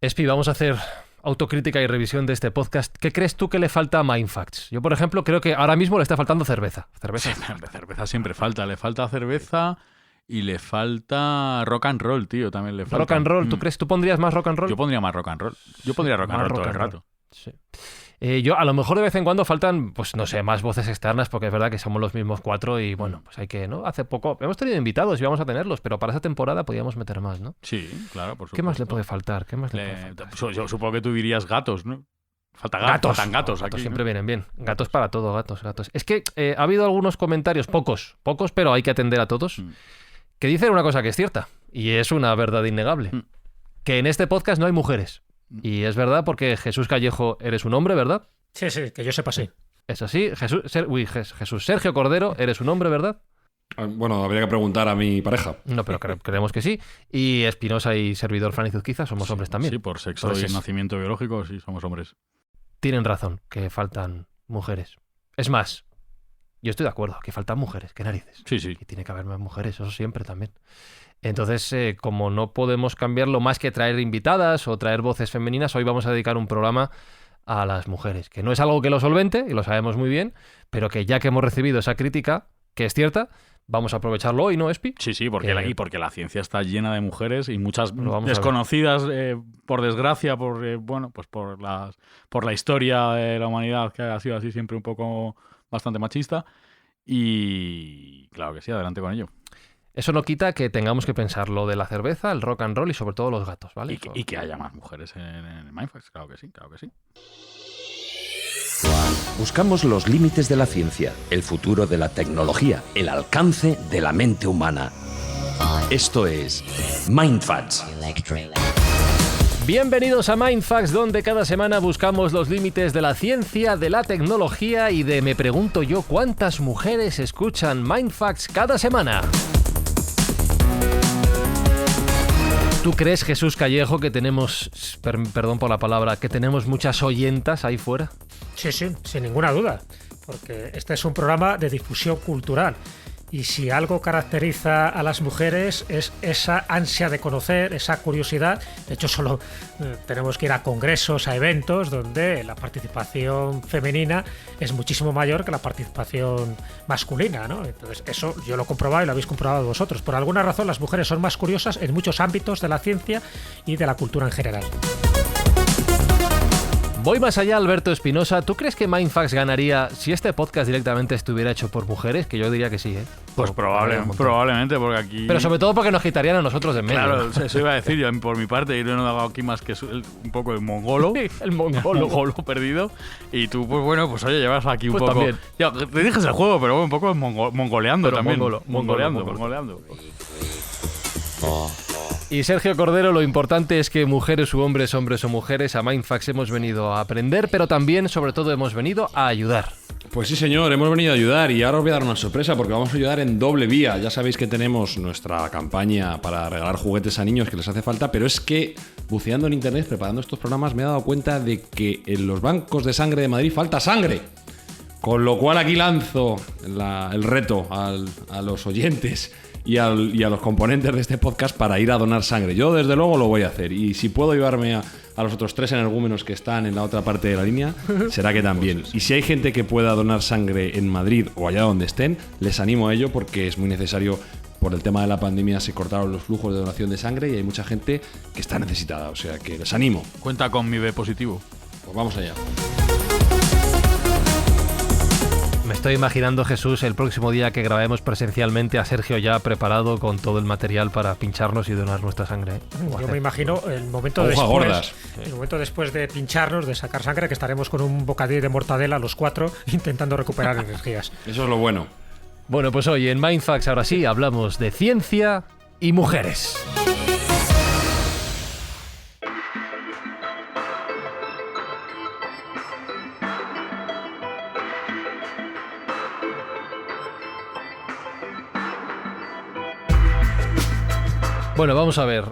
Espi, vamos a hacer autocrítica y revisión de este podcast. ¿Qué crees tú que le falta a Mindfacts? Yo, por ejemplo, creo que ahora mismo le está faltando cerveza. Cerveza siempre falta. Le falta cerveza y le falta rock and roll, tío. También le falta. Rock and roll, ¿tú crees? ¿Tú pondrías más rock and roll? Yo pondría más rock and roll. Yo pondría rock and roll todo el rato. Sí. Yo, a lo mejor de vez en cuando faltan, pues no sé, más voces externas, porque es verdad que somos los mismos cuatro y bueno, pues hay que, ¿no? Hace poco hemos tenido invitados y vamos a tenerlos, pero para esa temporada podíamos meter más, ¿no? Sí, claro, por supuesto. ¿Qué más le puede faltar? Yo supongo que tú dirías gatos, ¿no? Faltan gatos aquí. Gatos siempre vienen bien. Gatos para todo, gatos. Es que ha habido algunos comentarios, pocos, pero hay que atender a todos, que dicen una cosa que es cierta, y es una verdad innegable, que en este podcast no hay mujeres. Y es verdad porque Jesús Callejo eres un hombre, ¿verdad? Sí, que yo sepa sí. Es así. Jesús Sergio Cordero eres un hombre, ¿verdad? Bueno, habría que preguntar a mi pareja. No, pero creemos que sí. Y Espinosa y servidor Fran Izuzquiza somos hombres también. Sí, por sexo y nacimiento biológico sí somos hombres. Tienen razón, que faltan mujeres. Es más, yo estoy de acuerdo, que faltan mujeres, qué narices. Sí. Y tiene que haber más mujeres, eso siempre también. Entonces, como no podemos cambiarlo más que traer invitadas o traer voces femeninas, hoy vamos a dedicar un programa a las mujeres, que no es algo que lo solvente, y lo sabemos muy bien, pero que ya que hemos recibido esa crítica, que es cierta, vamos a aprovecharlo hoy, ¿no, Espi? Sí, porque la ciencia está llena de mujeres y muchas desconocidas, por desgracia, por la historia de la humanidad, que ha sido así siempre un poco bastante machista. Y claro que sí, adelante con ello. Eso no quita que tengamos que pensar lo de la cerveza, el rock and roll y sobre todo los gatos, ¿vale? Y que haya más mujeres en Mindfacts, claro que sí. Buscamos los límites de la ciencia, el futuro de la tecnología, el alcance de la mente humana. Esto es Mindfacts. Bienvenidos a Mindfacts, donde cada semana buscamos los límites de la ciencia, de la tecnología y de, me pregunto yo, ¿cuántas mujeres escuchan Mindfacts cada semana? ¿Tú crees, Jesús Callejo, que tenemos, perdón por la palabra, que tenemos muchas oyentas ahí fuera? Sí, sin ninguna duda, porque este es un programa de difusión cultural. Y si algo caracteriza a las mujeres es esa ansia de conocer, esa curiosidad. De hecho, solo tenemos que ir a congresos, a eventos, donde la participación femenina es muchísimo mayor que la participación masculina, ¿no? Entonces, eso yo lo he comprobado y lo habéis comprobado vosotros. Por alguna razón, las mujeres son más curiosas en muchos ámbitos de la ciencia y de la cultura en general. Voy más allá, Alberto Espinosa. ¿Tú crees que Mindfacts ganaría si este podcast directamente estuviera hecho por mujeres? Que yo diría que sí, ¿eh? Pues probablemente, porque aquí... Pero sobre todo porque nos quitarían a nosotros de en medio. Claro, eso iba a decir yo, por mi parte, yo no hago aquí más que un poco el mongolo. El mongolo perdido. Y tú, pues bueno, pues oye, llevas aquí un pues poco... También. Ya, te dijes el juego, pero un poco mongoleando pero también. Mongoleando. Y Sergio Cordero, lo importante es que mujeres u hombres o mujeres, a Mindfacts hemos venido a aprender, pero también, sobre todo, hemos venido a ayudar. Pues sí, señor, hemos venido a ayudar y ahora os voy a dar una sorpresa porque vamos a ayudar en doble vía. Ya sabéis que tenemos nuestra campaña para regalar juguetes a niños que les hace falta, pero es que buceando en internet, preparando estos programas, me he dado cuenta de que en los bancos de sangre de Madrid falta sangre. Con lo cual aquí lanzo el reto a los oyentes y a los componentes de este podcast para ir a donar sangre. Yo desde luego lo voy a hacer y si puedo llevarme a los otros 3 energúmenos que están en la otra parte de la línea, será que también. Y si hay gente que pueda donar sangre en Madrid o allá donde estén, les animo a ello porque es muy necesario. Por el tema de la pandemia se cortaron los flujos de donación de sangre y hay mucha gente que está necesitada, o sea que les animo. Cuenta con mi B positivo. Pues vamos allá. Me estoy imaginando, Jesús, el próximo día que grabemos presencialmente a Sergio ya preparado con todo el material para pincharnos y donar nuestra sangre. Yo me imagino el momento después de pincharnos, de sacar sangre, que estaremos con un bocadillo de mortadela los 4 intentando recuperar energías. Eso es lo bueno. Bueno, pues hoy en Mindfacts ahora sí hablamos de ciencia y mujeres. Bueno, vamos a ver,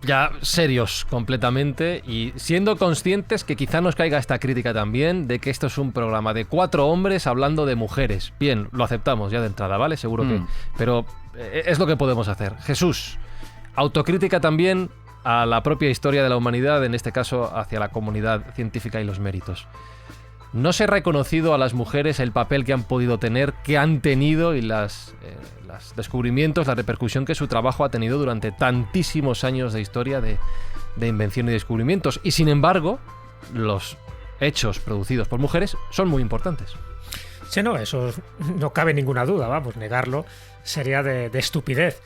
ya serios completamente y siendo conscientes que quizá nos caiga esta crítica también de que esto es un programa de 4 hombres hablando de mujeres. Bien, lo aceptamos ya de entrada, ¿vale? Seguro que... Pero es lo que podemos hacer. Jesús, autocrítica también a la propia historia de la humanidad, en este caso hacia la comunidad científica y los méritos. No se ha reconocido a las mujeres el papel que han podido tener, que han tenido y los descubrimientos, la repercusión que su trabajo ha tenido durante tantísimos años de historia de invención y descubrimientos. Y sin embargo, los hechos producidos por mujeres son muy importantes. Sí, no, eso no cabe ninguna duda, vamos, negarlo sería de estupidez.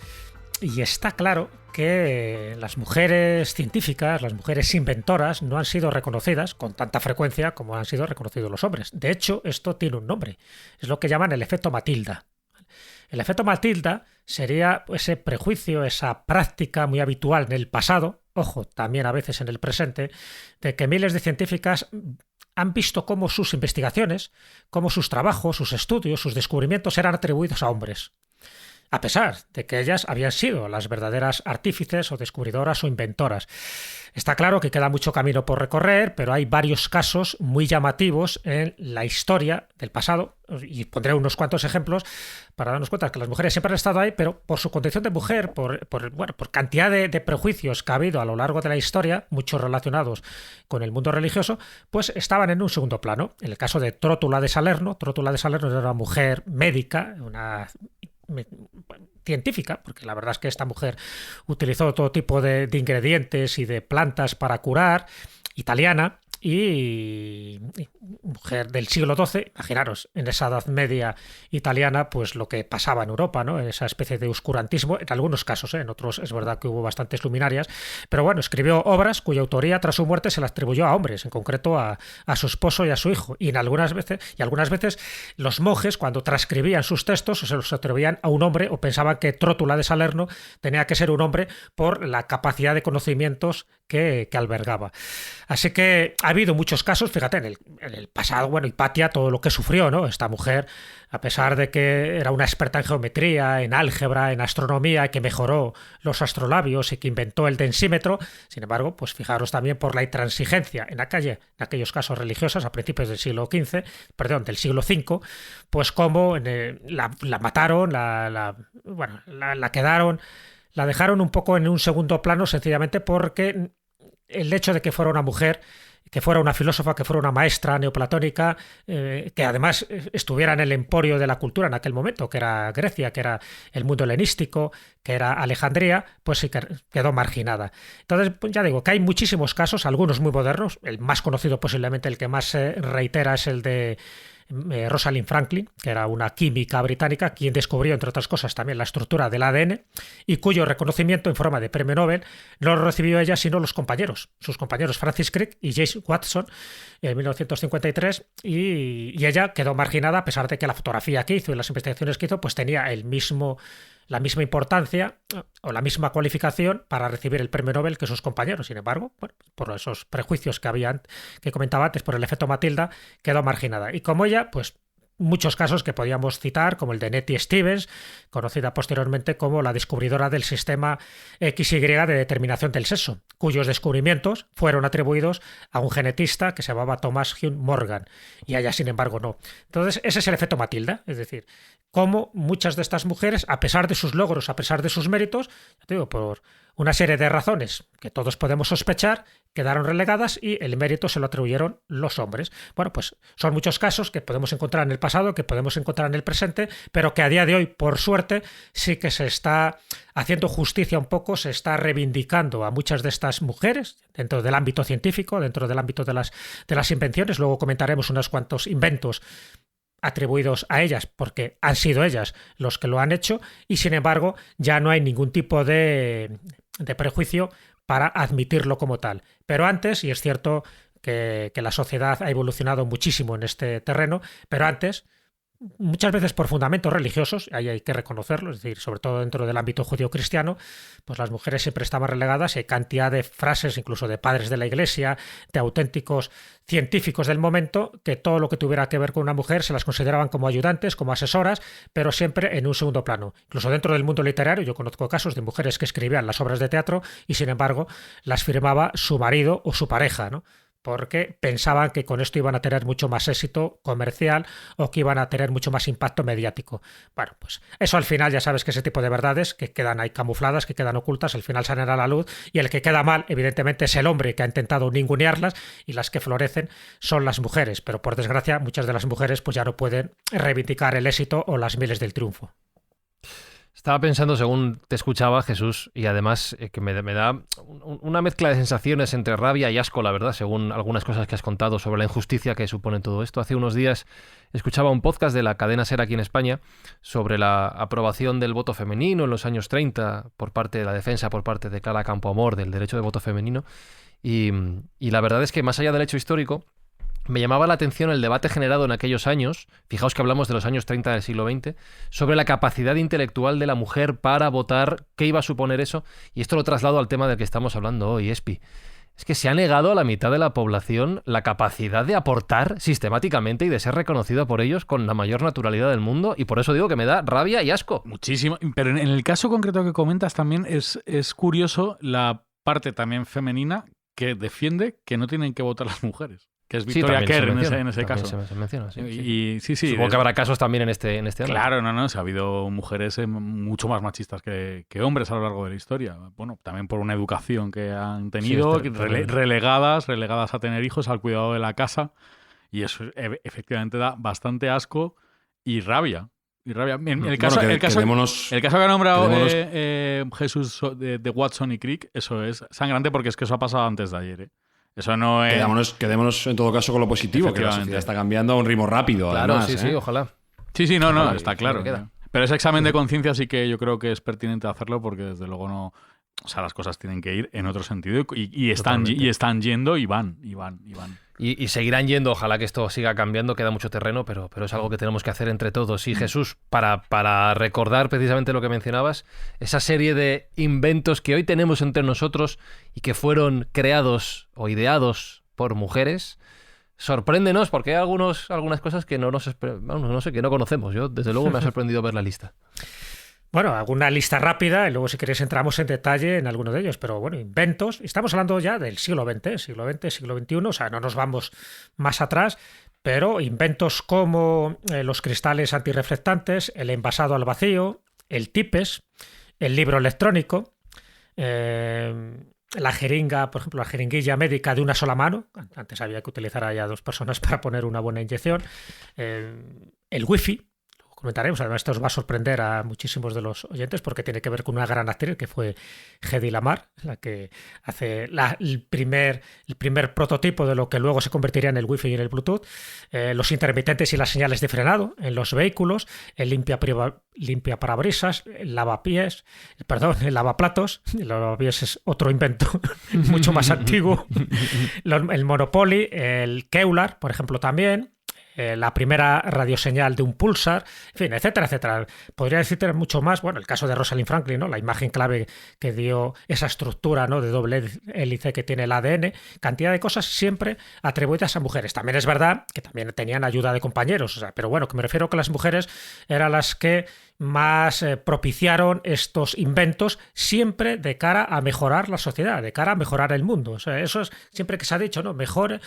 Y está claro que las mujeres científicas, las mujeres inventoras, no han sido reconocidas con tanta frecuencia como han sido reconocidos los hombres. De hecho, esto tiene un nombre. Es lo que llaman el efecto Matilda. El efecto Matilda sería ese prejuicio, esa práctica muy habitual en el pasado, ojo, también a veces en el presente, de que miles de científicas han visto cómo sus investigaciones, cómo sus trabajos, sus estudios, sus descubrimientos eran atribuidos a hombres, a pesar de que ellas habían sido las verdaderas artífices o descubridoras o inventoras. Está claro que queda mucho camino por recorrer, pero hay varios casos muy llamativos en la historia del pasado, y pondré unos cuantos ejemplos para darnos cuenta que las mujeres siempre han estado ahí, pero por su condición de mujer, por cantidad de prejuicios que ha habido a lo largo de la historia, muchos relacionados con el mundo religioso, pues estaban en un segundo plano. En el caso de Trótula de Salerno era una mujer médica, una científica, porque la verdad es que esta mujer utilizó todo tipo de ingredientes y de plantas para curar, italiana, y mujer del siglo XII, imaginaros, en esa Edad Media italiana, pues lo que pasaba en Europa, ¿no? Esa especie de oscurantismo, en algunos casos, en otros es verdad que hubo bastantes luminarias, pero bueno, escribió obras cuya autoría tras su muerte se la atribuyó a hombres, en concreto a su esposo y a su hijo, y algunas veces los monjes, cuando transcribían sus textos, se los atribuían a un hombre, o pensaban que Trótula de Salerno tenía que ser un hombre por la capacidad de conocimientos que albergaba. Así que ha habido muchos casos, fíjate, en el pasado, bueno, Hipatia, todo lo que sufrió, ¿no? Esta mujer, a pesar de que era una experta en geometría, en álgebra, en astronomía, que mejoró los astrolabios y que inventó el densímetro, sin embargo, pues fijaros también por la intransigencia en aquellos casos religiosos a principios del siglo V, pues cómo la mataron, la dejaron un poco en un segundo plano, sencillamente porque el hecho de que fuera una mujer, que fuera una filósofa, que fuera una maestra neoplatónica, que además estuviera en el emporio de la cultura en aquel momento, que era Grecia, que era el mundo helenístico, que era Alejandría, pues sí quedó marginada. Entonces, pues ya digo que hay muchísimos casos, algunos muy modernos, el más conocido posiblemente, el que más se reitera es el de Rosalind Franklin, que era una química británica, quien descubrió, entre otras cosas, también la estructura del ADN, y cuyo reconocimiento en forma de premio Nobel no lo recibió ella, sino sus compañeros Francis Crick y James Watson, en 1953, y ella quedó marginada, a pesar de que la fotografía que hizo y las investigaciones que hizo pues tenía la misma importancia o la misma cualificación para recibir el premio Nobel que sus compañeros. Sin embargo, bueno, por esos prejuicios que comentaba antes, por el efecto Matilda, quedó marginada. Y como ella, pues muchos casos que podíamos citar, como el de Nettie Stevens, conocida posteriormente como la descubridora del sistema XY de determinación del sexo, cuyos descubrimientos fueron atribuidos a un genetista que se llamaba Thomas Hume Morgan, y a ella, sin embargo, no. Entonces, ese es el efecto Matilda, es decir, cómo muchas de estas mujeres, a pesar de sus logros, a pesar de sus méritos, te digo, por una serie de razones que todos podemos sospechar, quedaron relegadas y el mérito se lo atribuyeron los hombres. Bueno, pues son muchos casos que podemos encontrar en el pasado, que podemos encontrar en el presente, pero que a día de hoy, por suerte, sí que se está haciendo justicia un poco, se está reivindicando a muchas de estas mujeres dentro del ámbito científico, dentro del ámbito de las invenciones. Luego comentaremos unos cuantos inventos atribuidos a ellas porque han sido ellas los que lo han hecho, y sin embargo ya no hay ningún tipo de prejuicio para admitirlo como tal. Pero antes, y es cierto que la sociedad ha evolucionado muchísimo en este terreno, pero antes, muchas veces por fundamentos religiosos, ahí hay que reconocerlo, es decir, sobre todo dentro del ámbito judío-cristiano, pues las mujeres siempre estaban relegadas, y hay cantidad de frases, incluso de padres de la Iglesia, de auténticos científicos del momento, que todo lo que tuviera que ver con una mujer se las consideraban como ayudantes, como asesoras, pero siempre en un segundo plano. Incluso dentro del mundo literario, yo conozco casos de mujeres que escribían las obras de teatro y, sin embargo, las firmaba su marido o su pareja, ¿no? porque pensaban que con esto iban a tener mucho más éxito comercial o que iban a tener mucho más impacto mediático. Bueno, pues eso al final ya sabes que ese tipo de verdades que quedan ahí camufladas, que quedan ocultas, al final salen a la luz, y el que queda mal, evidentemente, es el hombre que ha intentado ningunearlas, y las que florecen son las mujeres. Pero por desgracia, muchas de las mujeres pues ya no pueden reivindicar el éxito o las miles del triunfo. Estaba pensando, según te escuchaba, Jesús, y además que me da una mezcla de sensaciones entre rabia y asco, la verdad, según algunas cosas que has contado sobre la injusticia que supone todo esto. Hace unos días escuchaba un podcast de la cadena SER aquí en España sobre la aprobación del voto femenino en los años 30 por parte de la defensa, por parte de Clara Campoamor, del derecho de voto femenino. Y la verdad es que más allá del hecho histórico, me llamaba la atención el debate generado en aquellos años, fijaos que hablamos de los años 30 del siglo XX, sobre la capacidad intelectual de la mujer para votar, qué iba a suponer eso, y esto lo traslado al tema del que estamos hablando hoy, Espi. Es que se ha negado a la mitad de la población la capacidad de aportar sistemáticamente y de ser reconocido por ellos con la mayor naturalidad del mundo, y por eso digo que me da rabia y asco. Muchísimo, pero en el caso concreto que comentas también es curioso la parte también femenina que defiende que no tienen que votar las mujeres. Que es Victoria Kerr en ese caso. Se menciona, sí. Y sí. Supongo que habrá casos también en este año. Claro, no. Ha habido mujeres mucho más machistas que hombres a lo largo de la historia. Bueno, también por una educación que han tenido, relegadas a tener hijos, al cuidado de la casa. Y eso efectivamente da bastante asco y rabia. El caso que ha nombrado Jesús de Watson y Crick, eso es sangrante, porque es que eso ha pasado antes de ayer, Eso no es... Quedémonos en todo caso con lo positivo, que la sociedad está cambiando a un ritmo rápido. Claro, además, sí, ojalá. Sí, no, está claro. Pero ese examen de conciencia sí que yo creo que es pertinente hacerlo, porque desde luego no... O sea, las cosas tienen que ir en otro sentido y están yendo y van. Y seguirán yendo, ojalá que esto siga cambiando, queda mucho terreno, pero es algo que tenemos que hacer entre todos. Y Jesús, para recordar precisamente lo que mencionabas, esa serie de inventos que hoy tenemos entre nosotros y que fueron creados o ideados por mujeres, sorpréndenos, porque hay algunas cosas que no que no conocemos. Yo, desde luego, me ha sorprendido ver la lista. Bueno, alguna lista rápida y luego si queréis entramos en detalle en alguno de ellos, pero bueno, inventos. Estamos hablando ya del siglo XX, siglo XXI, o sea, no nos vamos más atrás, pero inventos como los cristales antirreflectantes, el envasado al vacío, el tipes, el libro electrónico, la jeringa, por ejemplo, la jeringuilla médica de una sola mano, antes había que utilizar a 2 personas para poner una buena inyección, el wifi. Comentaremos, además esto os va a sorprender a muchísimos de los oyentes porque tiene que ver con una gran actriz que fue Hedy Lamarr, la que hace el primer prototipo de lo que luego se convertiría en el Wi-Fi y en el Bluetooth, los intermitentes y las señales de frenado en los vehículos, el limpia parabrisas, el lavaplatos. El lavapiés es otro invento mucho más antiguo, el Monopoly, el Kevlar, por ejemplo, también. La primera radioseñal de un pulsar, en fin, etcétera, etcétera. Podría decirte mucho más. Bueno, el caso de Rosalind Franklin, ¿no? La imagen clave que dio esa estructura, ¿no?, de doble hélice que tiene el ADN. Cantidad de cosas siempre atribuidas a mujeres. También es verdad que también tenían ayuda de compañeros, o sea, pero bueno, que me refiero que las mujeres eran las que más propiciaron estos inventos, siempre de cara a mejorar la sociedad, de cara a mejorar el mundo. O sea, eso es siempre que se ha dicho, ¿no? Mejore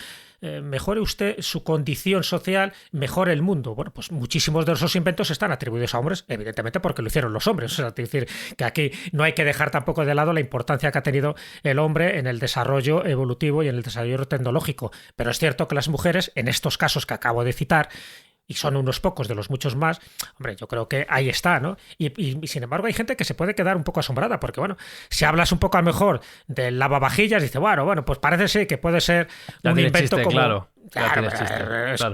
usted su condición social, mejore el mundo. Bueno, pues muchísimos de esos inventos están atribuidos a hombres, evidentemente porque lo hicieron los hombres. O sea, es decir, que aquí no hay que dejar tampoco de lado la importancia que ha tenido el hombre en el desarrollo evolutivo y en el desarrollo tecnológico. Pero es cierto que las mujeres, en estos casos que acabo de citar, y son unos pocos de los muchos más, hombre, yo creo que ahí está, ¿no? Y sin embargo hay gente que se puede quedar un poco asombrada, porque bueno, si hablas un poco a lo mejor del lavavajillas, dice, bueno, pues parece ser que puede ser ya un invento chiste, como... Claro,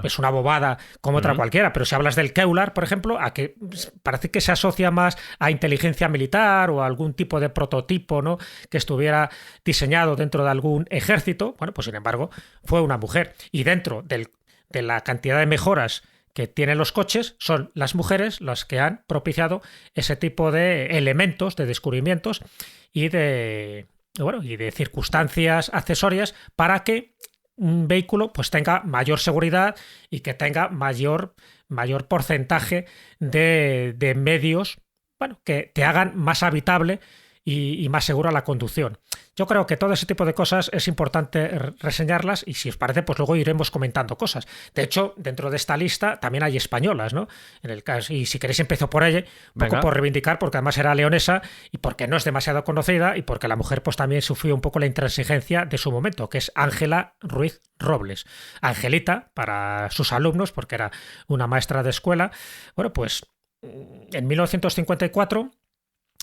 es una bobada como otra cualquiera, pero si hablas del Kevlar, por ejemplo, a que parece que se asocia más a inteligencia militar o a algún tipo de prototipo, ¿no?, que estuviera diseñado dentro de algún ejército. Bueno, pues sin embargo fue una mujer, y dentro de la cantidad de mejoras que tienen los coches, son las mujeres las que han propiciado ese tipo de elementos, de descubrimientos y de circunstancias accesorias para que un vehículo pues tenga mayor seguridad y que tenga mayor porcentaje de medios, bueno, que te hagan más habitable y más segura la conducción. Yo creo que todo ese tipo de cosas es importante reseñarlas y si os parece, pues luego iremos comentando cosas. De hecho, dentro de esta lista también hay españolas, ¿no? En el caso, y si queréis empiezo por ella, un poco por reivindicar, porque además era leonesa y porque no es demasiado conocida y porque la mujer pues también sufrió un poco la intransigencia de su momento, que es Ángela Ruiz Robles. Angelita, para sus alumnos, porque era una maestra de escuela. Bueno, pues en 1954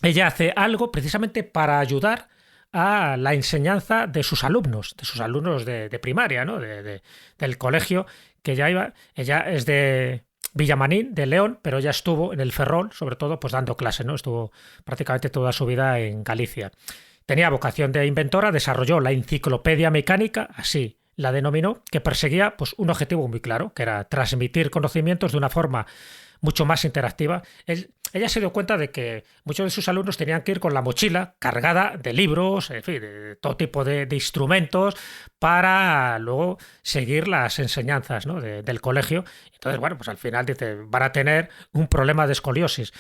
ella hace algo precisamente para ayudar a la enseñanza de sus alumnos de primaria, ¿no? Del colegio que ella iba. Ella es de Villamarín, de León, pero ella estuvo en el Ferrol, sobre todo, pues dando clase, ¿no? Estuvo prácticamente toda su vida en Galicia. Tenía vocación de inventora, desarrolló la enciclopedia mecánica, así la denominó, que perseguía pues un objetivo muy claro, que era transmitir conocimientos de una forma mucho más interactiva. Ella se dio cuenta de que muchos de sus alumnos tenían que ir con la mochila cargada de libros, en fin, de todo tipo de instrumentos para luego seguir las enseñanzas, ¿no? del colegio. Entonces, bueno, pues al final dice, van a tener un problema de escoliosis.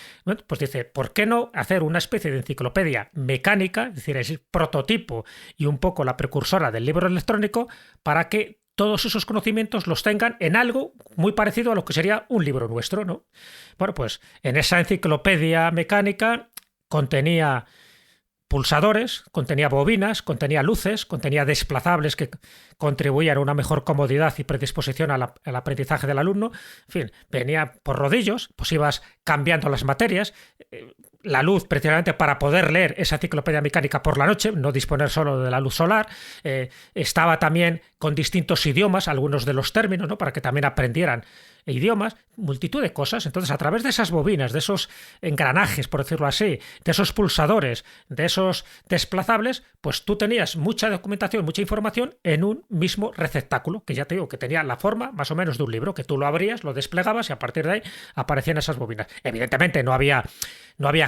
Pues dice, ¿por qué no hacer una especie de enciclopedia mecánica, es decir, es el prototipo y un poco la precursora del libro electrónico, para que todos esos conocimientos los tengan en algo muy parecido a lo que sería un libro nuestro, ¿no? Bueno, pues en esa enciclopedia mecánica contenía pulsadores, contenía bobinas, contenía luces, contenía desplazables que contribuían a una mejor comodidad y predisposición al aprendizaje del alumno. En fin, venía por rodillos, pues ibas cambiando las materias. La luz precisamente para poder leer esa enciclopedia mecánica por la noche, no disponer solo de la luz solar. Estaba también con distintos idiomas, algunos de los términos, ¿no? Para que también aprendieran idiomas, multitud de cosas. Entonces, a través de esas bobinas, de esos engranajes, por decirlo así, de esos pulsadores, de esos desplazables, pues tú tenías mucha documentación, mucha información en un mismo receptáculo, que ya te digo que tenía la forma más o menos de un libro, que tú lo abrías, lo desplegabas y a partir de ahí aparecían esas bobinas. Evidentemente no había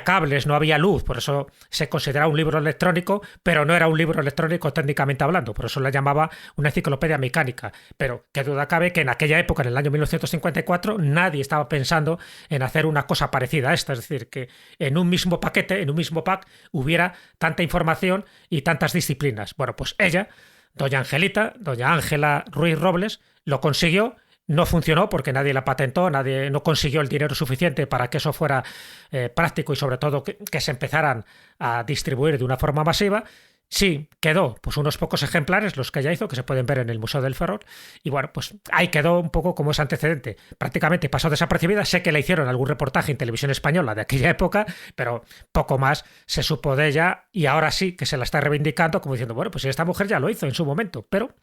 cables, no había luz, por eso se consideraba un libro electrónico, pero no era un libro electrónico técnicamente hablando, por eso la llamaba una enciclopedia mecánica. Pero qué duda cabe que en aquella época, en el año 1954, nadie estaba pensando en hacer una cosa parecida a esta, es decir, que en un mismo paquete, en un mismo pack, hubiera tanta información y tantas disciplinas. Bueno, pues ella, doña Ángela Ruiz Robles, lo consiguió. No funcionó porque nadie la patentó, nadie no consiguió el dinero suficiente para que eso fuera práctico y sobre todo que se empezaran a distribuir de una forma masiva. Sí, quedó pues unos pocos ejemplares, los que ella hizo, que se pueden ver en el Museo del Ferrol. Y bueno, pues ahí quedó un poco como ese antecedente. Prácticamente pasó desapercibida. Sé que le hicieron algún reportaje en televisión española de aquella época, pero poco más se supo de ella y ahora sí que se la está reivindicando como diciendo, bueno, pues esta mujer ya lo hizo en su momento, pero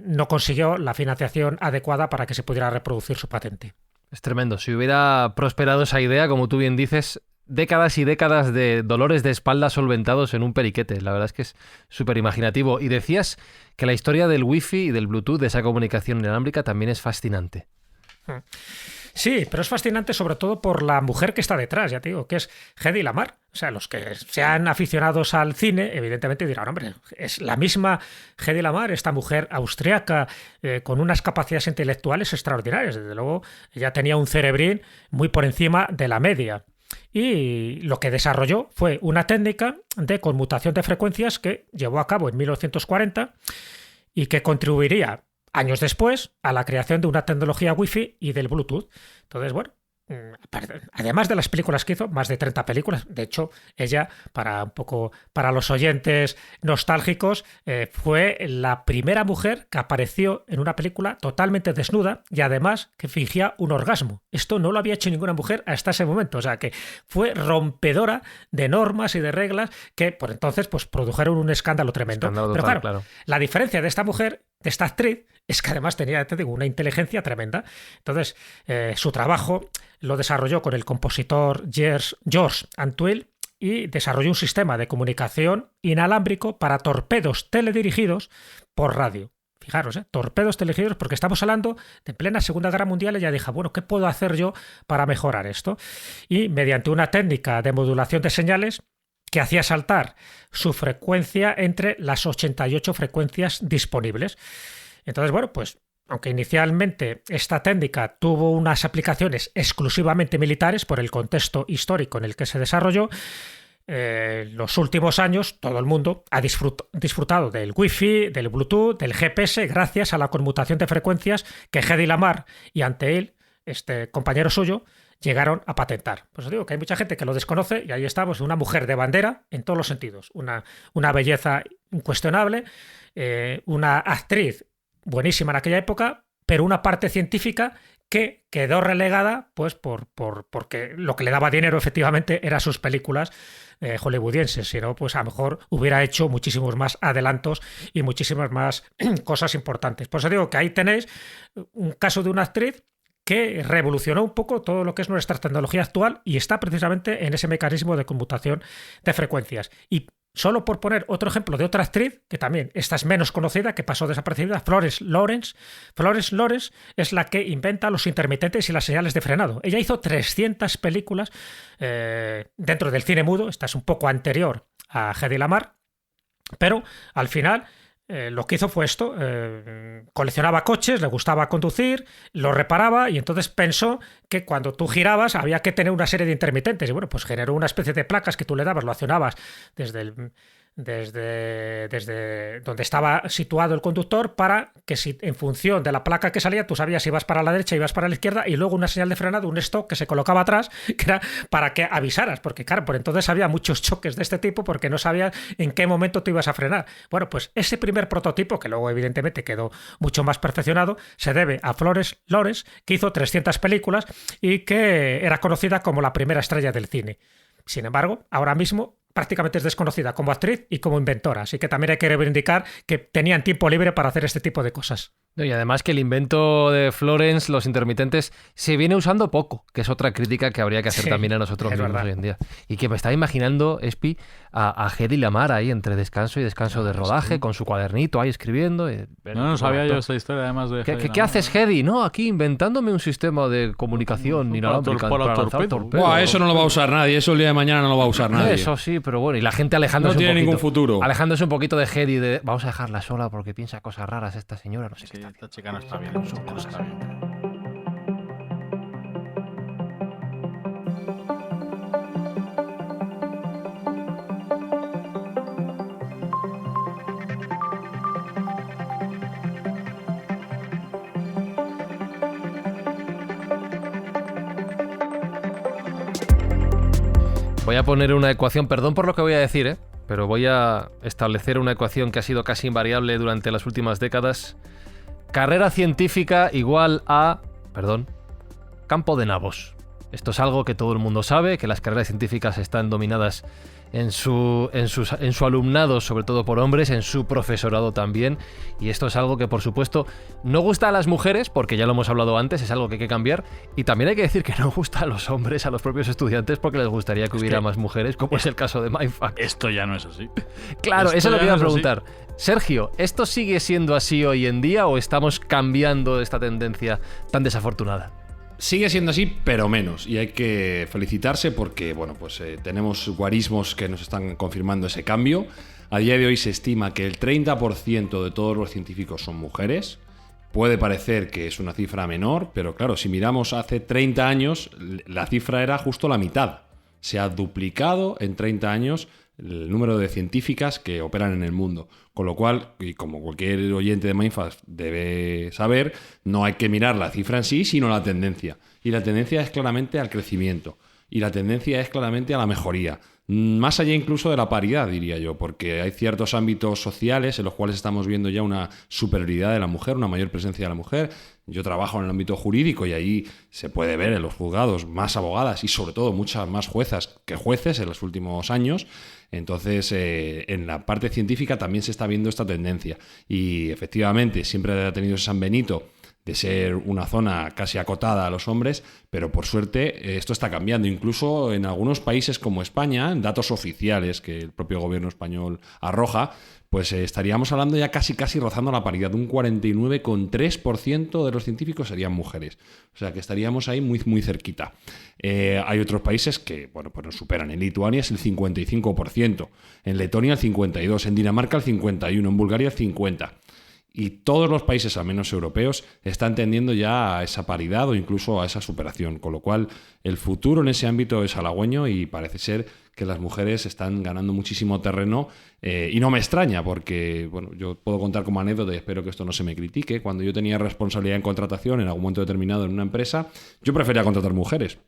no consiguió la financiación adecuada para que se pudiera reproducir su patente. Es tremendo. Si hubiera prosperado esa idea, como tú bien dices, décadas y décadas de dolores de espalda solventados en un periquete. La verdad es que es súper imaginativo. Y decías que la historia del wifi y del Bluetooth, de esa comunicación inalámbrica, también es fascinante. Sí, pero es fascinante sobre todo por la mujer que está detrás, ya te digo, que es Hedy Lamarr. O sea, los que sean aficionados al cine, evidentemente dirán, hombre, es la misma Hedy Lamarr, esta mujer austriaca con unas capacidades intelectuales extraordinarias. Desde luego, ella tenía un cerebrín muy por encima de la media. Y lo que desarrolló fue una técnica de conmutación de frecuencias que llevó a cabo en 1940 y que contribuiría años después a la creación de una tecnología Wi-Fi y del Bluetooth. Entonces, bueno, además de las películas que hizo, más de 30 películas, de hecho, ella, para los oyentes nostálgicos, fue la primera mujer que apareció en una película totalmente desnuda y además que fingía un orgasmo. Esto no lo había hecho ninguna mujer hasta ese momento, o sea que fue rompedora de normas y de reglas que por entonces pues produjeron un escándalo tremendo. Pero claro, la diferencia de esta mujer, de esta actriz, es que además tenía, te digo, una inteligencia tremenda. Entonces, su trabajo lo desarrolló con el compositor George Antwill y desarrolló un sistema de comunicación inalámbrico para torpedos teledirigidos por radio. Fijaros, torpedos teledirigidos, porque estamos hablando de plena Segunda Guerra Mundial. Ella dijo, bueno, ¿qué puedo hacer yo para mejorar esto? Y mediante una técnica de modulación de señales que hacía saltar su frecuencia entre las 88 frecuencias disponibles. Entonces, bueno, pues aunque inicialmente esta técnica tuvo unas aplicaciones exclusivamente militares por el contexto histórico en el que se desarrolló, los últimos años todo el mundo ha disfrutado del Wi-Fi, del Bluetooth, del GPS, gracias a la conmutación de frecuencias que Hedy Lamarr y ante él, este compañero suyo, llegaron a patentar. Pues os digo que hay mucha gente que lo desconoce y ahí estamos, una mujer de bandera en todos los sentidos. Una belleza incuestionable, una actriz buenísima en aquella época, pero una parte científica que quedó relegada pues porque lo que le daba dinero efectivamente eran sus películas hollywoodienses, si no, pues a lo mejor hubiera hecho muchísimos más adelantos y muchísimas más cosas importantes. Por eso digo que ahí tenéis un caso de una actriz que revolucionó un poco todo lo que es nuestra tecnología actual y está precisamente en ese mecanismo de conmutación de frecuencias. Y solo por poner otro ejemplo de otra actriz, que también esta es menos conocida, que pasó desaparecida, Florence Lawrence. Florence Lawrence es la que inventa los intermitentes y las señales de frenado. Ella hizo 300 películas dentro del cine mudo. Esta es un poco anterior a Hedy Lamarr, pero al final lo que hizo fue esto, coleccionaba coches, le gustaba conducir, lo reparaba y entonces pensó que cuando tú girabas había que tener una serie de intermitentes y bueno, pues generó una especie de placas que tú le dabas, lo accionabas desde donde estaba situado el conductor para que si en función de la placa que salía tú sabías si ibas para la derecha, ibas para la izquierda y luego una señal de frenado, un stop que se colocaba atrás que era para que avisaras, porque claro, por entonces había muchos choques de este tipo porque no sabías en qué momento te ibas a frenar. Bueno, pues ese primer prototipo, que luego evidentemente quedó mucho más perfeccionado, se debe a Florence Lawrence, que hizo 300 películas y que era conocida como la primera estrella del cine. Sin embargo, ahora mismo prácticamente es desconocida como actriz y como inventora, así que también hay que reivindicar que tenían tiempo libre para hacer este tipo de cosas. Y además que el invento de Florence, los intermitentes, se viene usando poco, que es otra crítica que habría que hacer también a nosotros mismos hoy en día. Y que me estaba imaginando, Espi, a Hedy Lamarr ahí entre descanso y descanso de rodaje, con su cuadernito ahí escribiendo. No sabía yo esta historia además de ¿Qué haces, Hedy? No, aquí inventándome un sistema de comunicación inalámbrica para lanzar torpedos. Buah, eso no lo va a usar nadie, eso el día de mañana no lo va a usar nadie. Eso sí, pero bueno, y la gente alejándose no tiene un poquito. Ningún futuro. Alejándose un poquito de Hedy, vamos a dejarla sola porque piensa cosas raras esta señora, no sé qué. Esta chica no está bien. Son cosas bien. Voy a poner una ecuación, perdón por lo que voy a decir, pero voy a establecer una ecuación que ha sido casi invariable durante las últimas décadas. Carrera científica igual a, campo de nabos. Esto es algo que todo el mundo sabe, que las carreras científicas están dominadas en su alumnado, sobre todo por hombres, en su profesorado también, y esto es algo que por supuesto no gusta a las mujeres, porque ya lo hemos hablado antes, es algo que hay que cambiar, y también hay que decir que no gusta a los hombres, a los propios estudiantes, porque les gustaría que hubiera más mujeres, como es el caso de Mindfuck. Esto ya no es así. Claro, eso es lo que iba a preguntar. Sergio, ¿esto sigue siendo así hoy en día o estamos cambiando esta tendencia tan desafortunada? Sigue siendo así, pero menos. Y hay que felicitarse porque, bueno, pues tenemos guarismos que nos están confirmando ese cambio. A día de hoy se estima que el 30% de todos los científicos son mujeres. Puede parecer que es una cifra menor, pero claro, si miramos hace 30 años, la cifra era justo la mitad. Se ha duplicado en 30 años el número de científicas que operan en el mundo. Con lo cual, y como cualquier oyente de Mindfuck debe saber, no hay que mirar la cifra en sí, sino la tendencia. Y la tendencia es claramente al crecimiento. Y la tendencia es claramente a la mejoría. Más allá incluso de la paridad, diría yo, porque hay ciertos ámbitos sociales en los cuales estamos viendo ya una superioridad de la mujer, una mayor presencia de la mujer. Yo trabajo en el ámbito jurídico y ahí se puede ver en los juzgados más abogadas y sobre todo muchas más juezas que jueces en los últimos años. Entonces, en la parte científica también se está viendo esta tendencia. Y efectivamente, siempre ha tenido ese San Benito de ser una zona casi acotada a los hombres, pero por suerte esto está cambiando. Incluso en algunos países como España, en datos oficiales que el propio gobierno español arroja, pues estaríamos hablando ya casi rozando la paridad. Un 49,3% de los científicos serían mujeres. O sea que estaríamos ahí muy cerquita. Hay otros países que, bueno, pues nos superan. En Lituania es el 55%, en Letonia el 52%, en Dinamarca el 51%, en Bulgaria el 50%. Y todos los países, al menos europeos, están tendiendo ya a esa paridad o incluso a esa superación. Con lo cual, el futuro en ese ámbito es halagüeño y parece ser que las mujeres están ganando muchísimo terreno. Y no me extraña porque, bueno, yo puedo contar como anécdota y espero que esto no se me critique. Cuando yo tenía responsabilidad en contratación en algún momento determinado en una empresa, yo prefería contratar mujeres,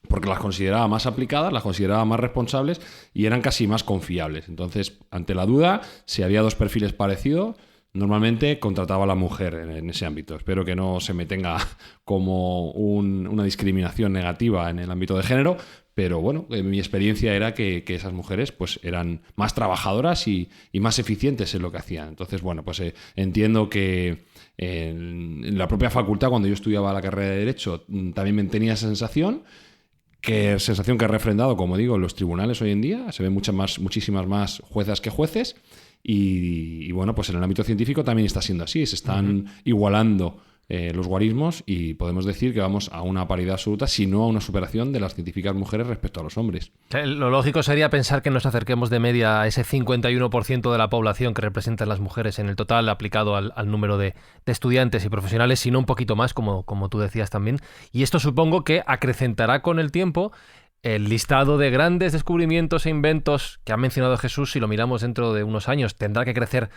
porque las consideraba más aplicadas, las consideraba más responsables y eran casi más confiables. Entonces, ante la duda, si había dos perfiles parecidos, normalmente contrataba a la mujer en ese ámbito. Espero que no se me tenga como una discriminación negativa en el ámbito de género, pero bueno, mi experiencia era que esas mujeres pues eran más trabajadoras y más eficientes en lo que hacían. Entonces, bueno, pues entiendo que en la propia facultad, cuando yo estudiaba la carrera de Derecho, también tenía esa sensación que he refrendado, como digo, en los tribunales hoy en día. Se ven muchísimas más juezas que jueces. Y bueno, pues en el ámbito científico también está siendo así. Se están igualando los guarismos y podemos decir que vamos a una paridad absoluta, si no a una superación de las científicas mujeres respecto a los hombres. Lo lógico sería pensar que nos acerquemos de media a ese 51% de la población que representan las mujeres en el total aplicado al número de estudiantes y profesionales, sino un poquito más, como tú decías también. Y esto supongo que acrecentará con el tiempo el listado de grandes descubrimientos e inventos que ha mencionado Jesús. Si lo miramos dentro de unos años, tendrá que crecer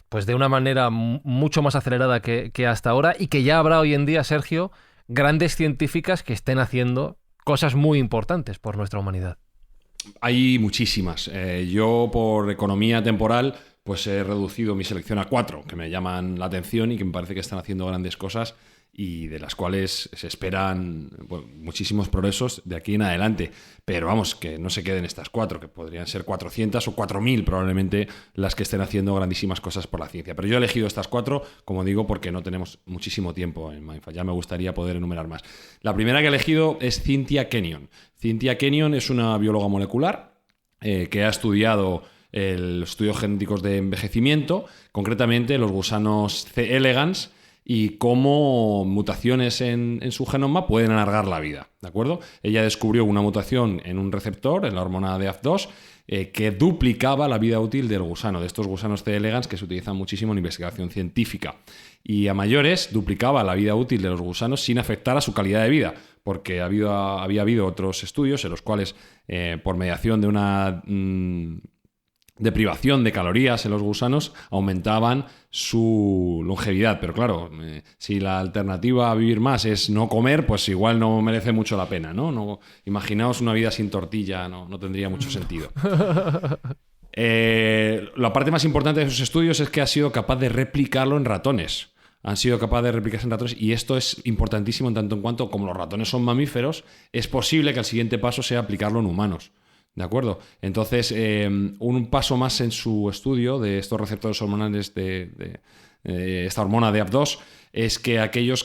pues de una manera mucho más acelerada que hasta ahora, y que ya habrá hoy en día, Sergio, grandes científicas que estén haciendo cosas muy importantes por nuestra humanidad. Hay muchísimas. Yo, por economía temporal, pues he reducido mi selección a 4 que me llaman la atención y que me parece que están haciendo grandes cosas y de las cuales se esperan muchísimos progresos de aquí en adelante. Pero vamos, que no se queden estas 4, que podrían ser 400 o 4000 probablemente las que estén haciendo grandísimas cosas por la ciencia. Pero yo he elegido estas 4, como digo, porque no tenemos muchísimo tiempo en Mindful. Ya me gustaría poder enumerar más. La primera que he elegido es Cynthia Kenyon. Cynthia Kenyon es una bióloga molecular que ha estudiado los estudios genéticos de envejecimiento, concretamente los gusanos C. elegans, y cómo mutaciones en su genoma pueden alargar la vida, ¿de acuerdo? Ella descubrió una mutación en un receptor, en la hormona DAF2, que duplicaba la vida útil del gusano, de estos gusanos C. elegans que se utilizan muchísimo en investigación científica. Y a mayores, duplicaba la vida útil de los gusanos sin afectar a su calidad de vida, porque había habido otros estudios en los cuales, por mediación de una deprivación de calorías en los gusanos, aumentaban su longevidad. Pero claro, si la alternativa a vivir más es no comer, pues igual no merece mucho la pena, ¿no? Imaginaos una vida sin tortilla, no tendría mucho sentido. La parte más importante de esos estudios es que ha sido capaz de replicarlo en ratones. Han sido capaces de replicarse en ratones, y esto es importantísimo en tanto en cuanto, como los ratones son mamíferos, es posible que el siguiente paso sea aplicarlo en humanos. ¿De acuerdo? Entonces, un paso más en su estudio de estos receptores hormonales de esta hormona DAF2 es que aquellos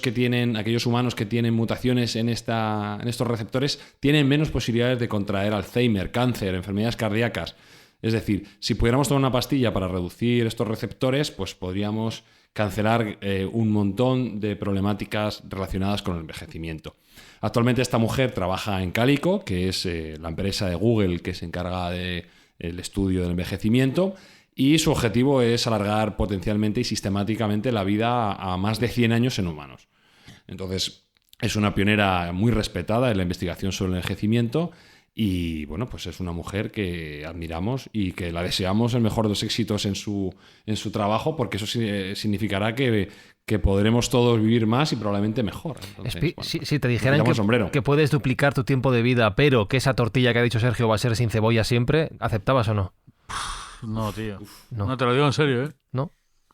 humanos que tienen mutaciones en estos receptores tienen menos posibilidades de contraer Alzheimer, cáncer, enfermedades cardíacas. Es decir, si pudiéramos tomar una pastilla para reducir estos receptores, pues podríamos cancelar un montón de problemáticas relacionadas con el envejecimiento. Actualmente esta mujer trabaja en Calico, que es la empresa de Google que se encarga del estudio del envejecimiento, y su objetivo es alargar potencialmente y sistemáticamente la vida a más de 100 años en humanos. Entonces, es una pionera muy respetada en la investigación sobre el envejecimiento. Y bueno, pues es una mujer que admiramos y que la deseamos el mejor de los éxitos en su trabajo, porque eso significará que podremos todos vivir más y probablemente mejor. Entonces, si te dijeran que puedes duplicar tu tiempo de vida, pero que esa tortilla que ha dicho Sergio va a ser sin cebolla siempre, ¿aceptabas o no? No, tío. No te lo digo en serio, ¿eh? ¿No?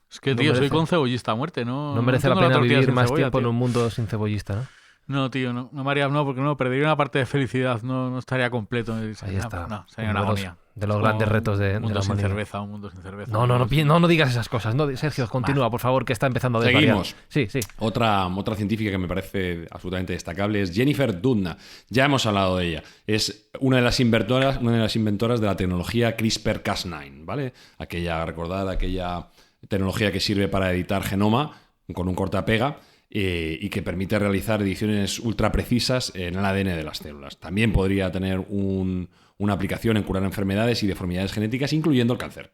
Es que, tío, soy con cebollista a muerte, ¿no? No merece la pena vivir más tiempo en un mundo sin cebollista, ¿no? No, tío, no María, no, porque no, perdería una parte de felicidad, no estaría completo. Ahí está. No, sería una agonía. De los grandes retos de la humanidad. Un mundo sin cerveza. No digas esas cosas. No, Sergio, continúa, por favor, que está empezando a desvariar. Seguimos. Sí. Otra científica que me parece absolutamente destacable es Jennifer Doudna. Ya hemos hablado de ella. Es una de las inventoras de la tecnología CRISPR-Cas9, ¿vale? Aquella tecnología que sirve para editar genoma con un cortapega. Y que permite realizar ediciones ultra precisas en el ADN de las células. También podría tener una aplicación en curar enfermedades y deformidades genéticas, incluyendo el cáncer.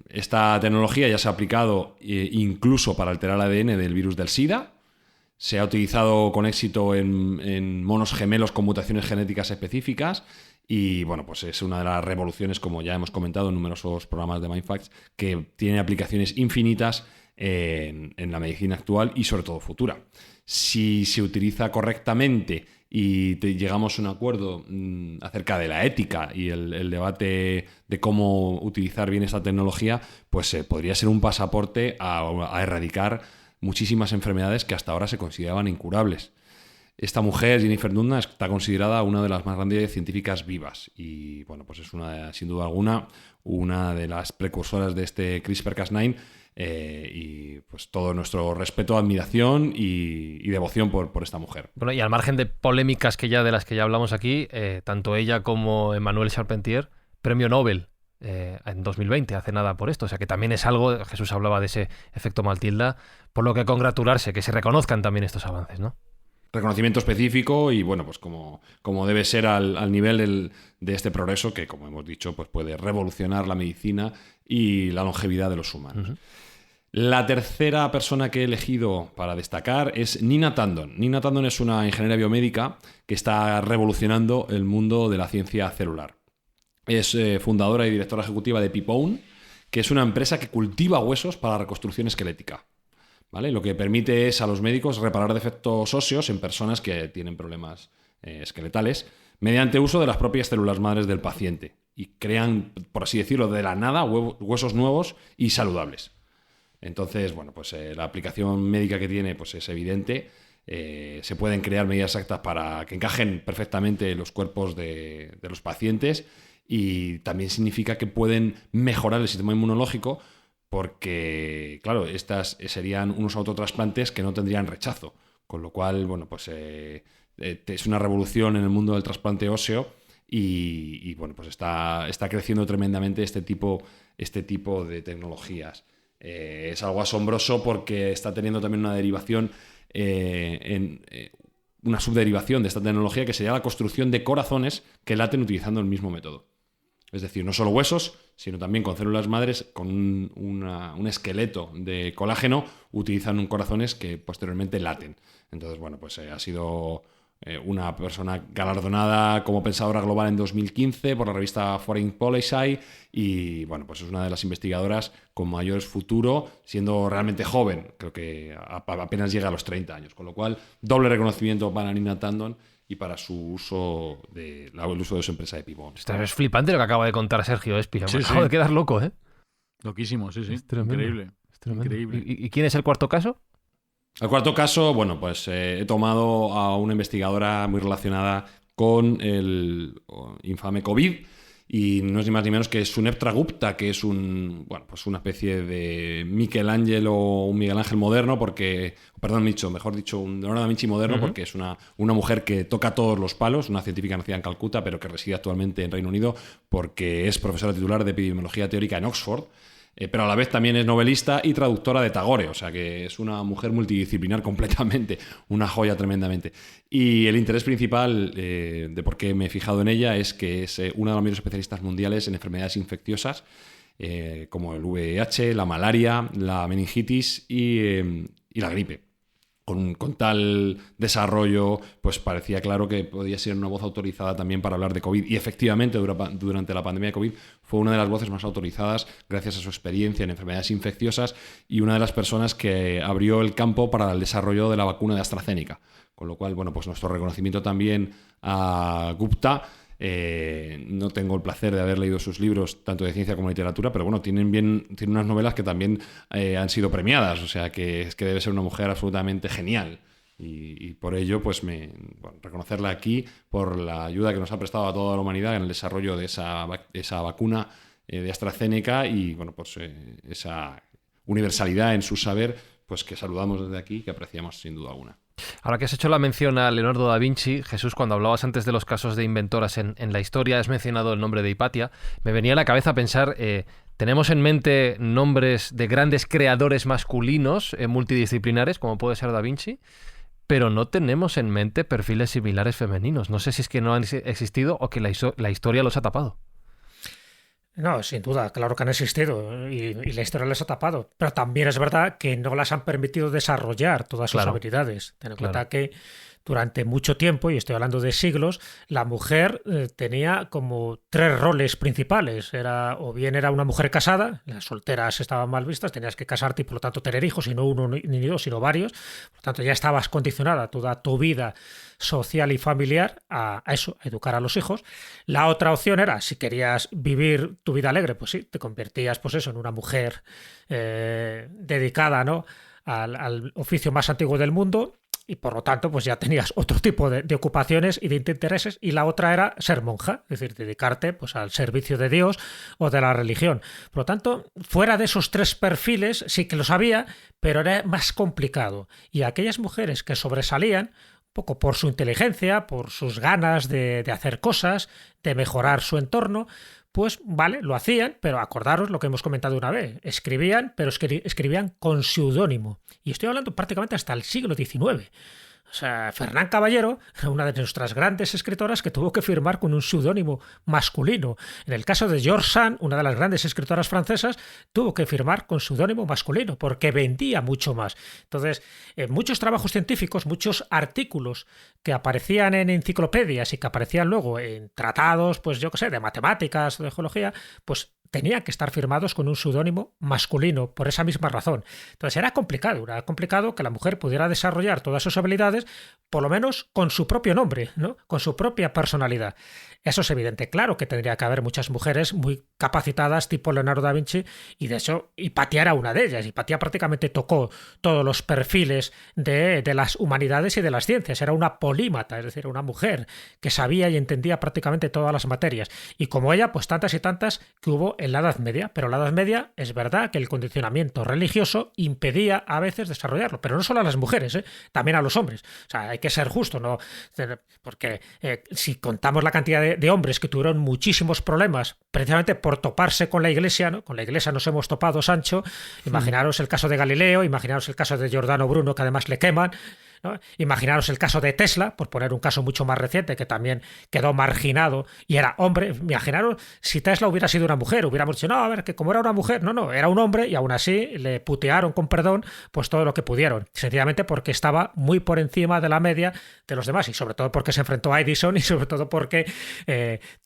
Esta tecnología ya se ha aplicado incluso para alterar el ADN del virus del SIDA. Se ha utilizado con éxito en monos gemelos con mutaciones genéticas específicas y bueno, pues es una de las revoluciones, como ya hemos comentado en numerosos programas de Mindfacts, que tiene aplicaciones infinitas en la medicina actual y sobre todo futura. Si se utiliza correctamente y llegamos a un acuerdo acerca de la ética y el debate de cómo utilizar bien esta tecnología, pues podría ser un pasaporte a erradicar muchísimas enfermedades que hasta ahora se consideraban incurables. Esta mujer, Jennifer Doudna, está considerada una de las más grandes científicas vivas y bueno, pues es sin duda alguna una de las precursoras de este CRISPR-Cas9 y pues todo nuestro respeto, admiración y devoción por esta mujer. Bueno, y al margen de polémicas de las que ya hablamos aquí, tanto ella como Emmanuel Charpentier, premio Nobel en 2020, hace nada por esto. O sea que también es algo, Jesús hablaba de ese efecto Matilda, por lo que congratularse, que se reconozcan también estos avances, ¿no? Reconocimiento específico y bueno, pues como debe ser al nivel de este progreso que, como hemos dicho, pues puede revolucionar la medicina y la longevidad de los humanos. Uh-huh. La tercera persona que he elegido para destacar es Nina Tandon. Nina Tandon es una ingeniera biomédica que está revolucionando el mundo de la ciencia celular. Es fundadora y directora ejecutiva de Pipone, que es una empresa que cultiva huesos para la reconstrucción esquelética. ¿Vale? Lo que permite es a los médicos reparar defectos óseos en personas que tienen problemas esqueletales mediante uso de las propias células madres del paciente y crean, por así decirlo, de la nada huesos nuevos y saludables. Entonces, bueno, pues la aplicación médica que tiene pues es evidente. Se pueden crear medidas exactas para que encajen perfectamente los cuerpos de los pacientes y también significa que pueden mejorar el sistema inmunológico porque, claro, estas serían unos autotrasplantes que no tendrían rechazo, con lo cual, bueno, pues es una revolución en el mundo del trasplante óseo y bueno, pues está creciendo tremendamente este tipo de tecnologías. Es algo asombroso porque está teniendo también una derivación, una subderivación de esta tecnología que sería la construcción de corazones que laten utilizando el mismo método. Es decir, no solo huesos, sino también con células madres, con un esqueleto de colágeno, utilizan corazones que posteriormente laten. Entonces, bueno, pues ha sido una persona galardonada como pensadora global en 2015 por la revista Foreign Policy y, bueno, pues es una de las investigadoras con mayor futuro, siendo realmente joven. Creo que apenas llega a los 30 años. Con lo cual, doble reconocimiento para Nina Tandon y para su uso el uso de su empresa de Pipone. Es flipante lo que acaba de contar Sergio Espina. Sí, me acabo de quedar loco, ¿eh? Loquísimo, sí. Es tremendo, increíble. es tremendo. Increíble. ¿Y quién es el cuarto caso? El cuarto caso, bueno, pues he tomado a una investigadora muy relacionada con el infame COVID y no es ni más ni menos que Suneptra Gupta, que es pues una especie de Michelangelo o un Miguel Ángel moderno, mejor dicho, un Leonardo da Vinci moderno, porque es una mujer que toca todos los palos, una científica nacida en Calcuta, pero que reside actualmente en Reino Unido porque es profesora titular de epidemiología teórica en Oxford. Pero a la vez también es novelista y traductora de Tagore, o sea que es una mujer multidisciplinar completamente, una joya tremendamente. Y el interés principal de por qué me he fijado en ella es que es una de las mayores especialistas mundiales en enfermedades infecciosas, como el VIH, la malaria, la meningitis y la gripe. Con tal desarrollo, pues parecía claro que podía ser una voz autorizada también para hablar de COVID. Y efectivamente, durante la pandemia de COVID, fue una de las voces más autorizadas gracias a su experiencia en enfermedades infecciosas y una de las personas que abrió el campo para el desarrollo de la vacuna de AstraZeneca. Con lo cual, bueno, pues nuestro reconocimiento también a Gupta. No tengo el placer de haber leído sus libros tanto de ciencia como de literatura, pero bueno, tienen unas novelas que también han sido premiadas, o sea que es que debe ser una mujer absolutamente genial y por ello pues reconocerla aquí por la ayuda que nos ha prestado a toda la humanidad en el desarrollo de esa vacuna de AstraZeneca y bueno, pues esa universalidad en su saber, pues que saludamos desde aquí, que apreciamos sin duda alguna. Ahora que has hecho la mención a Leonardo da Vinci, Jesús, cuando hablabas antes de los casos de inventoras en la historia, has mencionado el nombre de Hipatia. Me venía a la cabeza pensar, tenemos en mente nombres de grandes creadores masculinos multidisciplinares, como puede ser da Vinci, pero no tenemos en mente perfiles similares femeninos. No sé si es que no han existido o que la historia los ha tapado. No, sin duda, claro que han existido y la historia les ha tapado. Pero también es verdad que no las han permitido desarrollar todas sus habilidades. Ten en cuenta que durante mucho tiempo, y estoy hablando de siglos, la mujer tenía como 3 roles principales. O bien era una mujer casada, las solteras estaban mal vistas, tenías que casarte y por lo tanto tener hijos, y no uno ni dos, sino varios. Por lo tanto, ya estabas condicionada toda tu vida social y familiar a eso, a educar a los hijos. La otra opción era, si querías vivir tu vida alegre, pues sí, te convertías pues eso, en una mujer dedicada, ¿no?, al oficio más antiguo del mundo, y por lo tanto pues ya tenías otro tipo de ocupaciones y de intereses, y la otra era ser monja, es decir, dedicarte pues al servicio de Dios o de la religión. Por lo tanto, fuera de esos 3 perfiles sí que los había, pero era más complicado, y aquellas mujeres que sobresalían poco por su inteligencia, por sus ganas de hacer cosas, de mejorar su entorno, pues vale, lo hacían, pero acordaros lo que hemos comentado una vez, escribían, pero escribían con seudónimo. Y estoy hablando prácticamente hasta el siglo XIX. O sea, Fernán Caballero era una de nuestras grandes escritoras que tuvo que firmar con un seudónimo masculino. En el caso de George Sand, una de las grandes escritoras francesas, tuvo que firmar con seudónimo masculino porque vendía mucho más. Entonces, en muchos trabajos científicos, muchos artículos que aparecían en enciclopedias y que aparecían luego en tratados, pues yo qué sé, de matemáticas, de geología, pues tenían que estar firmados con un seudónimo masculino por esa misma razón. Entonces era complicado que la mujer pudiera desarrollar todas sus habilidades, por lo menos con su propio nombre, ¿no?, con su propia personalidad. Eso es evidente. Claro que tendría que haber muchas mujeres muy capacitadas, tipo Leonardo da Vinci, y de hecho Hipatia era una de ellas. Hipatia prácticamente tocó todos los perfiles de las humanidades y de las ciencias. Era una polímata, es decir, una mujer que sabía y entendía prácticamente todas las materias. Y como ella, pues tantas y tantas que hubo en la Edad Media. Pero en la Edad Media es verdad que el condicionamiento religioso impedía a veces desarrollarlo. Pero no solo a las mujeres, también a los hombres. O sea, hay que ser justo, ¿no? Porque si contamos la cantidad de hombres que tuvieron muchísimos problemas precisamente por toparse con la Iglesia, ¿no? Con la Iglesia nos hemos topado, Sancho. Imaginaros el caso de Galileo, imaginaros el caso de Giordano Bruno, que además le queman, ¿no? Imaginaros el caso de Tesla, por poner un caso mucho más reciente, que también quedó marginado y era hombre. Imaginaros si Tesla hubiera sido una mujer, hubiéramos dicho, no, a ver, que como era una mujer, no, era un hombre, y aún así le putearon, con perdón, pues todo lo que pudieron, sencillamente porque estaba muy por encima de la media de los demás, y sobre todo porque se enfrentó a Edison, y sobre todo porque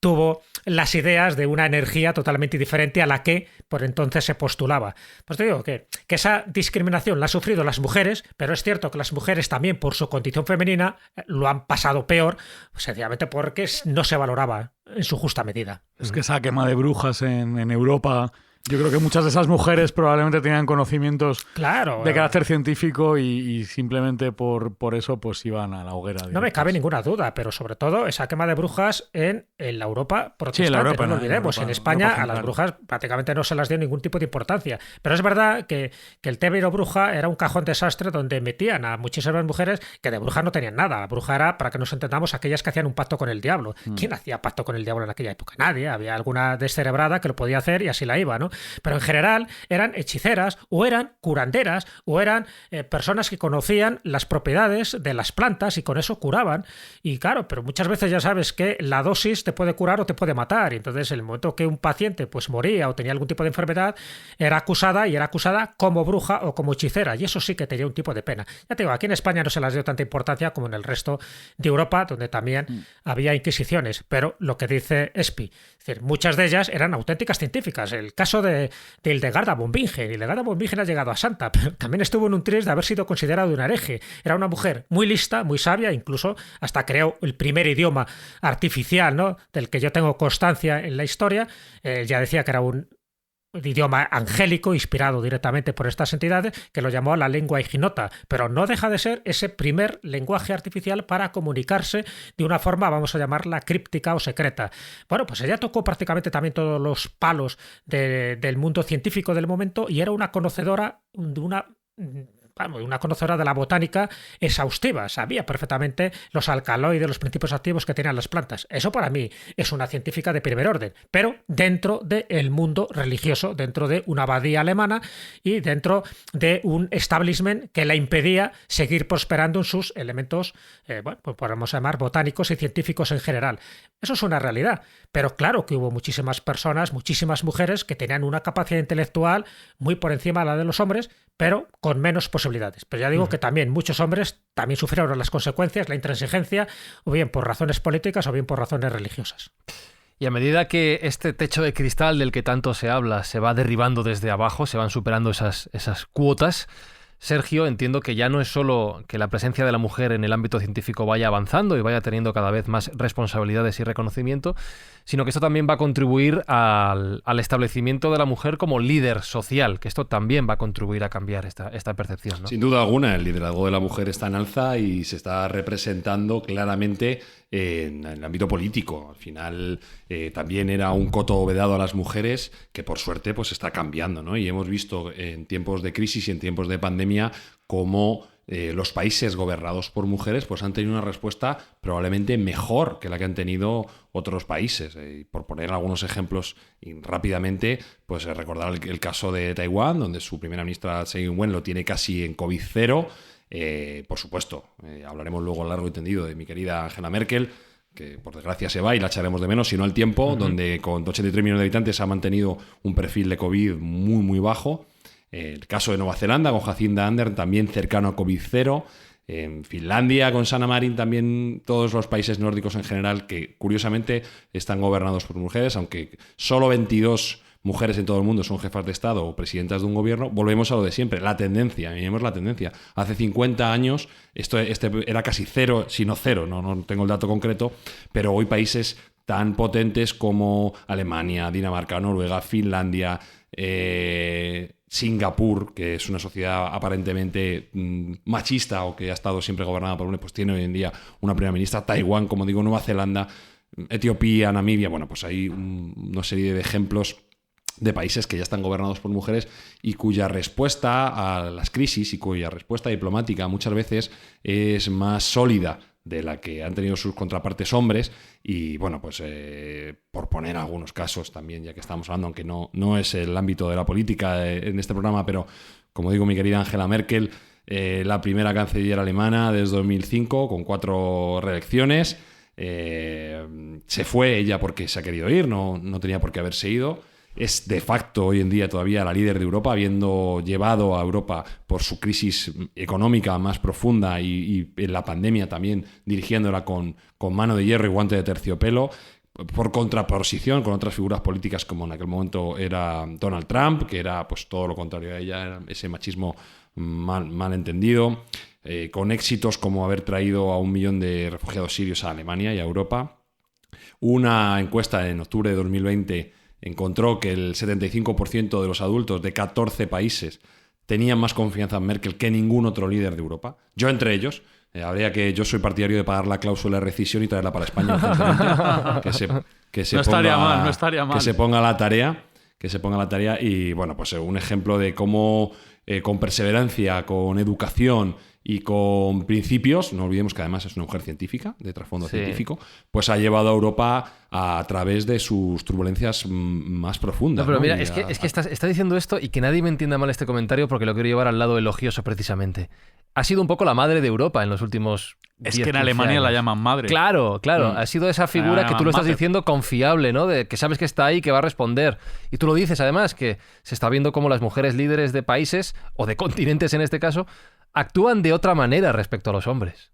tuvo las ideas de una energía totalmente diferente a la que por entonces se postulaba. Pues te digo que esa discriminación la han sufrido las mujeres, pero es cierto que las mujeres también por su condición femenina lo han pasado peor, sencillamente porque no se valoraba en su justa medida. Es que esa quema de brujas en Europa, yo creo que muchas de esas mujeres probablemente tenían conocimientos de carácter científico y simplemente por eso pues iban a la hoguera. No me cabe ninguna duda, pero sobre todo esa quema de brujas en la Europa protestante, sí, Europa, no lo olvidemos. En España a las brujas prácticamente no se las dio ningún tipo de importancia. Pero es verdad que el término bruja era un cajón desastre donde metían a muchísimas mujeres que de brujas no tenían nada. La bruja era, para que nos entendamos, aquellas que hacían un pacto con el diablo. ¿Quién hacía pacto con el diablo en aquella época? Nadie. Había alguna descerebrada que lo podía hacer y así la iba, ¿no? Pero en general eran hechiceras o eran curanderas o eran personas que conocían las propiedades de las plantas y con eso curaban. Y claro, pero muchas veces ya sabes que la dosis te puede curar o te puede matar, y entonces en el momento que un paciente pues moría o tenía algún tipo de enfermedad, era acusada como bruja o como hechicera, y eso sí que tenía un tipo de pena. Ya te digo, aquí en España no se las dio tanta importancia como en el resto de Europa, donde también había inquisiciones, pero lo que dice Espi, es decir, muchas de ellas eran auténticas científicas. El caso de Hildegarda von Bingen. Hildegarda von Bingen ha llegado a santa, pero también estuvo en un tris de haber sido considerado un hereje. Era una mujer muy lista, muy sabia, incluso hasta creó el primer idioma artificial, ¿no?, del que yo tengo constancia en la historia. Ya decía que era un idioma angélico, inspirado directamente por estas entidades, que lo llamó la lengua ignota, pero no deja de ser ese primer lenguaje artificial para comunicarse de una forma, vamos a llamarla, críptica o secreta. Bueno, pues ella tocó prácticamente también todos los palos del mundo científico del momento y era una conocedora de una una conocedora de la botánica exhaustiva, sabía perfectamente los alcaloides, los principios activos que tenían las plantas. Eso para mí es una científica de primer orden, pero dentro del mundo religioso, dentro de una abadía alemana y dentro de un establishment que le impedía seguir prosperando en sus elementos, pues podemos llamar botánicos y científicos en general. Eso es una realidad, pero claro que hubo muchísimas personas, muchísimas mujeres que tenían una capacidad intelectual muy por encima de la de los hombres, pero con menos posibilidades. Pero ya digo que también muchos hombres también sufrieron las consecuencias, la intransigencia, o bien por razones políticas o bien por razones religiosas. Y a medida que este techo de cristal del que tanto se habla se va derribando desde abajo, se van superando esas cuotas, Sergio, entiendo que ya no es solo que la presencia de la mujer en el ámbito científico vaya avanzando y vaya teniendo cada vez más responsabilidades y reconocimiento, sino que esto también va a contribuir al establecimiento de la mujer como líder social, que esto también va a contribuir a cambiar esta percepción, ¿no? Sin duda alguna, el liderazgo de la mujer está en alza y se está representando claramente en el ámbito político. Al final también era un coto vedado a las mujeres que por suerte pues está cambiando, ¿no? Y hemos visto en tiempos de crisis y en tiempos de pandemia cómo los países gobernados por mujeres pues han tenido una respuesta probablemente mejor que la que han tenido otros países. Y por poner algunos ejemplos rápidamente, pues recordar el caso de Taiwán, donde su primera ministra Tsai Ing-wen lo tiene casi en COVID-0. Por supuesto, hablaremos luego largo y tendido de mi querida Angela Merkel, que por desgracia se va y la echaremos de menos, sino al tiempo, donde con 83 millones de habitantes ha mantenido un perfil de COVID muy, muy bajo. El caso de Nueva Zelanda con Jacinda Ardern, también cercano a COVID-0. En Finlandia con Sanna Marin, también todos los países nórdicos en general que curiosamente están gobernados por mujeres, aunque solo 22 mujeres en todo el mundo son jefas de Estado o presidentas de un gobierno. Volvemos a lo de siempre, la tendencia, miremos la tendencia. Hace 50 años esto era casi cero, si no cero, no tengo el dato concreto, pero hoy países tan potentes como Alemania, Dinamarca, Noruega, Finlandia, Singapur, que es una sociedad aparentemente machista o que ha estado siempre gobernada por hombres, pues tiene hoy en día una primera ministra. Taiwán, como digo, Nueva Zelanda, Etiopía, Namibia, bueno, pues hay una serie de ejemplos de países que ya están gobernados por mujeres y cuya respuesta a las crisis y cuya respuesta diplomática muchas veces es más sólida de la que han tenido sus contrapartes hombres. Y bueno, pues por poner algunos casos también, ya que estamos hablando, aunque no es el ámbito de la política en este programa, pero como digo, mi querida Angela Merkel, la primera canciller alemana desde 2005 con 4 reelecciones, se fue ella porque se ha querido ir, no tenía por qué haberse ido. Es de facto hoy en día todavía la líder de Europa, habiendo llevado a Europa por su crisis económica más profunda y en la pandemia también dirigiéndola con mano de hierro y guante de terciopelo, por contraposición con otras figuras políticas como en aquel momento era Donald Trump, que era pues todo lo contrario a ella, era ese machismo mal entendido, con éxitos como haber traído a 1 millón de refugiados sirios a Alemania y a Europa. Una encuesta en octubre de 2020 encontró que el 75% de los adultos de 14 países tenían más confianza en Merkel que ningún otro líder de Europa. Yo entre ellos. Yo soy partidario de pagar la cláusula de rescisión y traerla para España. Que se estaría mal. Que se ponga la tarea y bueno, pues un ejemplo de cómo con perseverancia, con educación y con principios, no olvidemos que además es una mujer científica, de trasfondo científico, pues ha llevado a Europa a través de sus turbulencias más profundas. No, pero mira, es que está diciendo esto y que nadie me entienda mal este comentario porque lo quiero llevar al lado elogioso precisamente. Ha sido un poco la madre de Europa en los últimos 10, Es que en Alemania años. La llaman madre. Claro. Ha sido esa figura que tú lo estás diciendo confiable, ¿no? De que sabes que está ahí, que va a responder. Y tú lo dices además, que se está viendo cómo las mujeres líderes de países, o de continentes en este caso, actúan de otra manera respecto a los hombres.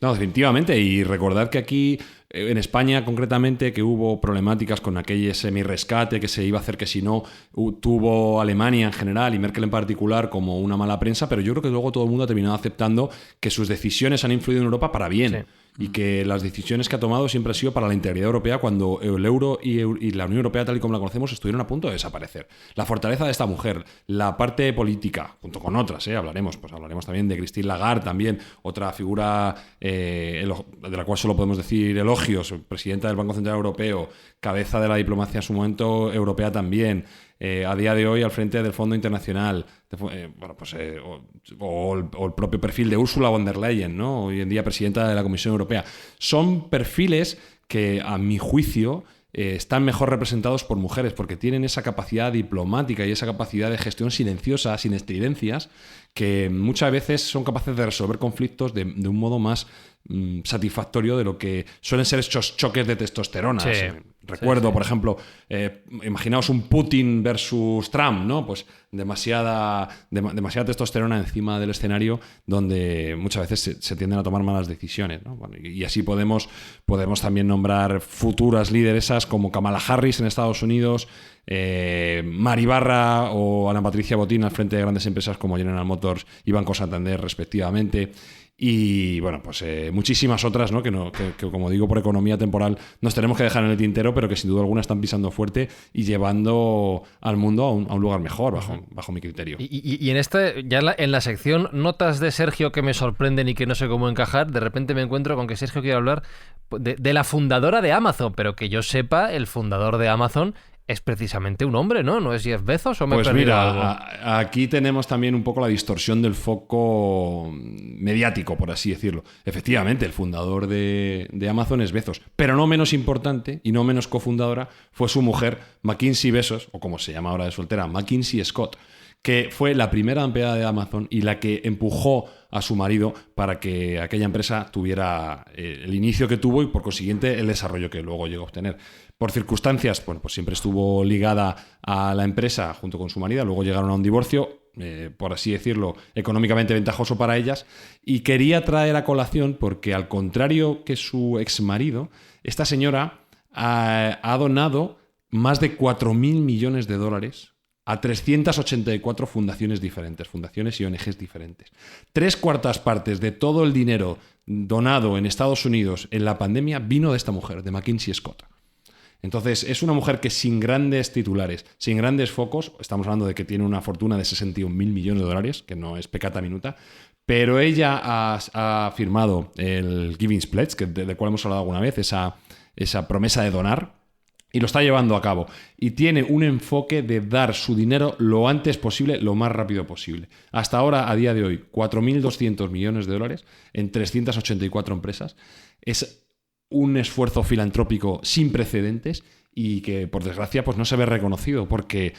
No, definitivamente. Y recordar que aquí, en España concretamente, que hubo problemáticas con aquel semi-rescate que se iba a hacer, que si no, tuvo Alemania en general y Merkel en particular como una mala prensa, pero yo creo que luego todo el mundo ha terminado aceptando que sus decisiones han influido en Europa para bien. Sí. Y que las decisiones que ha tomado siempre han sido para la integridad europea, cuando el euro y la Unión Europea tal y como la conocemos estuvieron a punto de desaparecer. La fortaleza de esta mujer, la parte política, junto con otras, hablaremos también de Christine Lagarde, también otra figura de la cual solo podemos decir elogios, presidenta del Banco Central Europeo, cabeza de la diplomacia en su momento europea también, a día de hoy al frente del Fondo Internacional, o el propio perfil de Ursula von der Leyen, ¿no? Hoy en día presidenta de la Comisión Europea. Son perfiles que, a mi juicio, están mejor representados por mujeres porque tienen esa capacidad diplomática y esa capacidad de gestión silenciosa, sin estridencias, que muchas veces son capaces de resolver conflictos de un modo más satisfactorio de lo que suelen ser estos choques de testosterona. Sí. Recuerdo, por ejemplo, imaginaos un Putin versus Trump, ¿no? Pues demasiada testosterona encima del escenario, donde muchas veces se tienden a tomar malas decisiones, ¿no? Bueno, y así podemos también nombrar futuras lideresas como Kamala Harris en Estados Unidos, Mari Barra o Ana Patricia Botín al frente de grandes empresas como General Motors y Banco Santander, respectivamente. Y bueno, pues muchísimas otras, ¿no? Que como digo, por economía temporal nos tenemos que dejar en el tintero, pero que sin duda alguna están pisando fuerte y llevando al mundo a un lugar mejor, bajo mi criterio. Y en en la sección notas de Sergio que me sorprenden y que no sé cómo encajar, de repente me encuentro con que Sergio quiere hablar de la fundadora de Amazon, pero que yo sepa, el fundador de Amazon es precisamente un hombre, ¿no? ¿No es Jeff Bezos o me he perdido algo? Aquí tenemos también un poco la distorsión del foco mediático, por así decirlo. Efectivamente, el fundador de Amazon es Bezos, pero no menos importante y no menos cofundadora fue su mujer, Mackenzie Bezos, o como se llama ahora de soltera, Mackenzie Scott, que fue la primera empleada de Amazon y la que empujó a su marido para que aquella empresa tuviera el inicio que tuvo y por consiguiente el desarrollo que luego llegó a obtener. Por circunstancias, bueno, pues siempre estuvo ligada a la empresa junto con su marido, luego llegaron a un divorcio, por así decirlo, económicamente ventajoso para ellas, y quería traer a colación porque, al contrario que su exmarido, esta señora ha donado más de 4.000 millones de dólares a 384 fundaciones diferentes, fundaciones y ONGs diferentes. 3/4 partes de todo el dinero donado en Estados Unidos en la pandemia vino de esta mujer, de Mackenzie Scott. Entonces, es una mujer que sin grandes titulares, sin grandes focos, estamos hablando de que tiene una fortuna de 61.000 millones de dólares, que no es peccata minuta, pero ella ha firmado el Giving Pledge, del cual hemos hablado alguna vez, esa promesa de donar, y lo está llevando a cabo. Y tiene un enfoque de dar su dinero lo antes posible, lo más rápido posible. Hasta ahora, a día de hoy, 4.200 millones de dólares en 384 empresas. Es un esfuerzo filantrópico sin precedentes y que, por desgracia, pues no se ve reconocido porque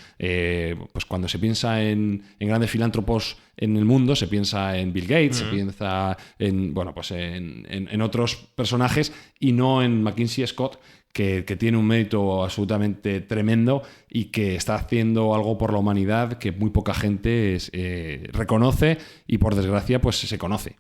pues cuando se piensa en grandes filántropos en el mundo, se piensa en Bill Gates, se piensa en otros personajes y no en Mackenzie Scott, que tiene un mérito absolutamente tremendo y que está haciendo algo por la humanidad que muy poca gente reconoce y, por desgracia, pues se conoce.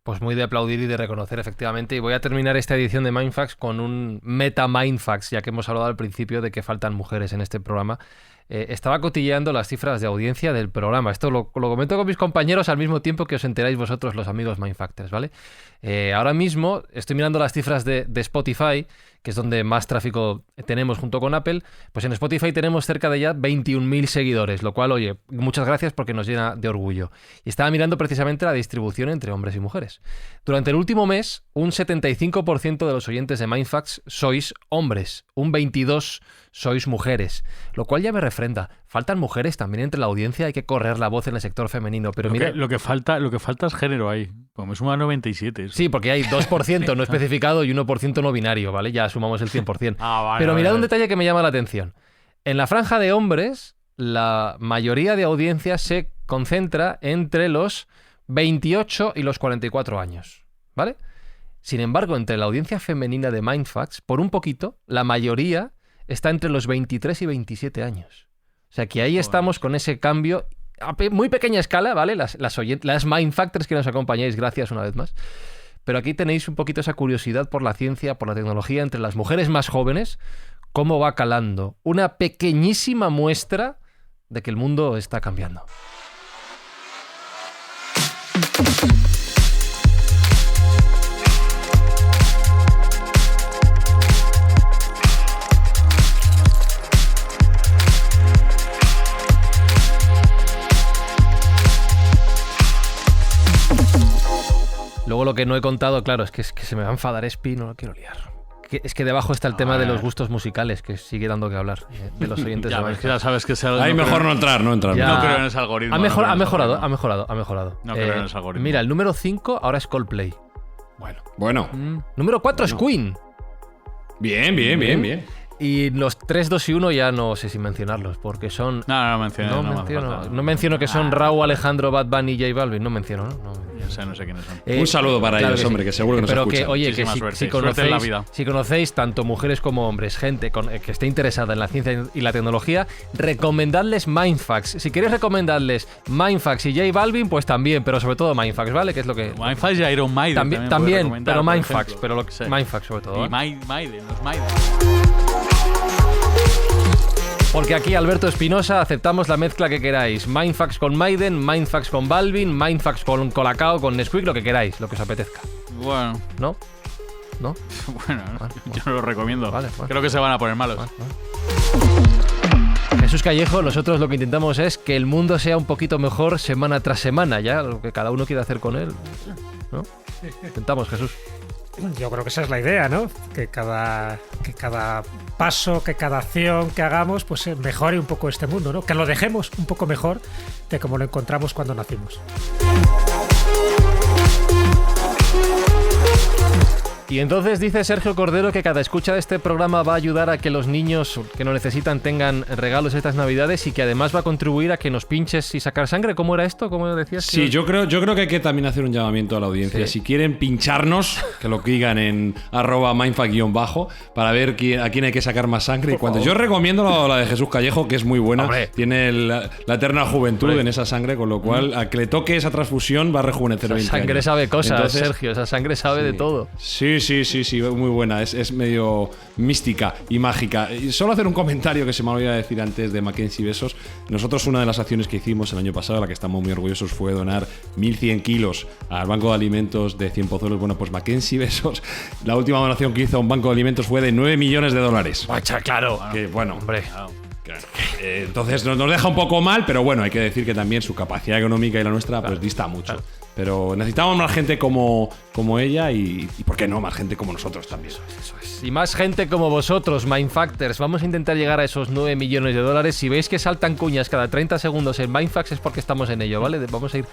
Pues muy de aplaudir y de reconocer, efectivamente. Y voy a terminar esta edición de Mindfacts con un meta Mindfacts, ya que hemos hablado al principio de que faltan mujeres en este programa. Estaba cotilleando las cifras de audiencia del programa. Esto lo comento con mis compañeros al mismo tiempo que os enteráis vosotros, los amigos Mindfactors, ¿vale? Ahora mismo estoy mirando las cifras de Spotify, que es donde más tráfico tenemos junto con Apple. Pues en Spotify tenemos cerca de ya 21.000 seguidores, lo cual, oye, muchas gracias porque nos llena de orgullo. Y estaba mirando precisamente la distribución entre hombres y mujeres. Durante el último mes, un 75% de los oyentes de Mindfacts sois hombres, un 22% sois mujeres, lo cual ya me refrenda. Faltan mujeres también entre la audiencia, hay que correr la voz en el sector femenino, pero lo que falta es género ahí. Pues me suma 97. Sí, porque hay 2% no especificado y 1% no binario, ¿vale? Ya sumamos el 100%. Pero mirad un detalle que me llama la atención. En la franja de hombres, la mayoría de audiencia se concentra entre los 28 y los 44 años, ¿vale? Sin embargo, entre la audiencia femenina de Mindfacts, por un poquito, la mayoría está entre los 23 y 27 años. O sea que ahí estamos con ese cambio a muy pequeña escala, ¿vale? Las Mindfactors que nos acompañáis, gracias una vez más. Pero aquí tenéis un poquito esa curiosidad por la ciencia, por la tecnología, entre las mujeres más jóvenes, cómo va calando. Una pequeñísima muestra de que el mundo está cambiando. Luego lo que no he contado, claro, es que se me va a enfadar Espi, no lo quiero liar. Es que debajo está el tema de los gustos musicales, que sigue dando que hablar de los oyentes de Mindfax. Ya sabes que ahí mejor no entrar. No creo en ese algoritmo. Ha mejorado. No creo en ese algoritmo. Mira, el número 5 ahora es Coldplay. Bueno. Número 4 es Queen. Bien. Y los 3, 2 y 1 ya no sé si mencionarlos, porque son... No menciono que son Raúl, Alejandro, Bad Bunny y J Balvin. No menciono, ¿no? No sé quiénes son. Un saludo para ellos, hombre, que seguro que nos escuchan. Pero si conocéis tanto mujeres como hombres, gente que esté interesada en la ciencia y la tecnología, recomendadles Mindfax. Si queréis recomendarles Mindfax y J Balvin, pues también, pero sobre todo Mindfax, ¿vale? Que es lo que... Mindfax y Iron Maiden también, pero Mindfax, Mindfax sobre todo. Y Maiden, los Maiden. Porque aquí, Alberto Espinosa, aceptamos la mezcla que queráis. Mindfax con Maiden, Mindfax con Balvin, Mindfax con Colacao, con Nesquik, lo que queráis, lo que os apetezca. Bueno. ¿No? Bueno, yo no lo recomiendo. Vale. Creo que se van a poner malos. Vale. Jesús Callejo, nosotros lo que intentamos es que el mundo sea un poquito mejor semana tras semana, ya lo que cada uno quiera hacer con él, ¿no? Intentamos, Jesús. Yo creo que esa es la idea, ¿no? Que cada paso, que cada acción que hagamos, pues mejore un poco este mundo, ¿no? Que lo dejemos un poco mejor de como lo encontramos cuando nacimos. Y entonces dice Sergio Cordero que cada escucha de este programa va a ayudar a que los niños que lo necesitan tengan regalos estas Navidades y que además va a contribuir a que nos pinches y sacar sangre. ¿Cómo era esto? ¿Cómo decías? Sí, yo creo que hay que también hacer un llamamiento a la audiencia. Sí. Si quieren pincharnos, que lo digan en @mindfax_ para ver a quién hay que sacar más sangre. Yo recomiendo la de Jesús Callejo, que es muy buena. Hombre. Tiene la eterna juventud en esa sangre, con lo cual a que le toque esa transfusión va a rejuvenecer 20 años. Esa sangre sabe cosas, entonces, Sergio. Esa sangre sabe de todo. Sí, muy buena. Es medio mística y mágica. Y solo hacer un comentario que se me olvidó decir antes de Mackenzie Besos. Nosotros, una de las acciones que hicimos el año pasado, la que estamos muy orgullosos, fue donar 1.100 kilos al Banco de Alimentos de Cienpozuelos. Bueno, pues Mackenzie Besos, la última donación que hizo a un banco de alimentos fue de $9 millones. Guacha, claro. Que, bueno, hombre. Entonces nos deja un poco mal, pero bueno, hay que decir que también su capacidad económica y la nuestra pues dista mucho. Claro. Pero necesitamos más gente como ella y ¿por qué no? Más gente como nosotros también. Eso es. Y más gente como vosotros, Mindfactors. Vamos a intentar llegar a esos $9 millones. Si veis que saltan cuñas cada 30 segundos en Mindfax es porque estamos en ello, ¿vale? Vamos a ir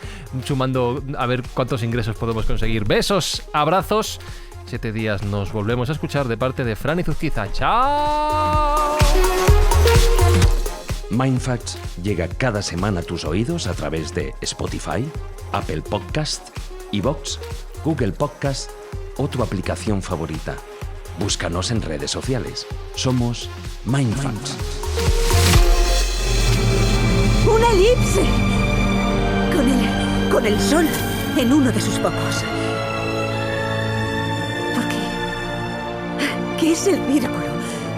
sumando a ver cuántos ingresos podemos conseguir. Besos, abrazos. 7 días nos volvemos a escuchar de parte de Fran y Zuzquiza. ¡Chao! Mindfacts llega cada semana a tus oídos a través de Spotify, Apple Podcast, iVoox, Google Podcast o tu aplicación favorita. Búscanos en redes sociales. Somos Mindfacts. ¡Una elipse! Con el sol en uno de sus focos. ¿Por qué? ¿Qué es el círculo?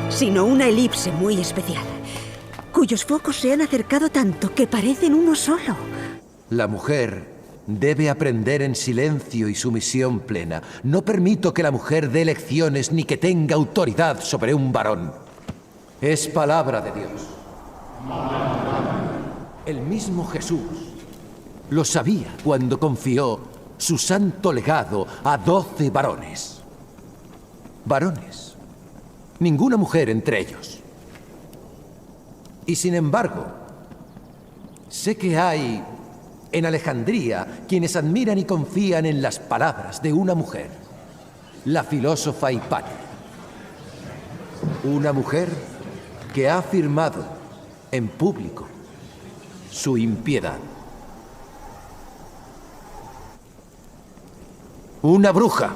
Sino una elipse muy especial, cuyos focos se han acercado tanto que parecen uno solo. La mujer debe aprender en silencio y sumisión plena. No permito que la mujer dé lecciones ni que tenga autoridad sobre un varón. Es palabra de Dios. El mismo Jesús lo sabía cuando confió su santo legado a 12 varones. Varones. Ninguna mujer entre ellos. Y sin embargo, sé que hay en Alejandría quienes admiran y confían en las palabras de una mujer, la filósofa Hipátia. Una mujer que ha afirmado en público su impiedad. Una bruja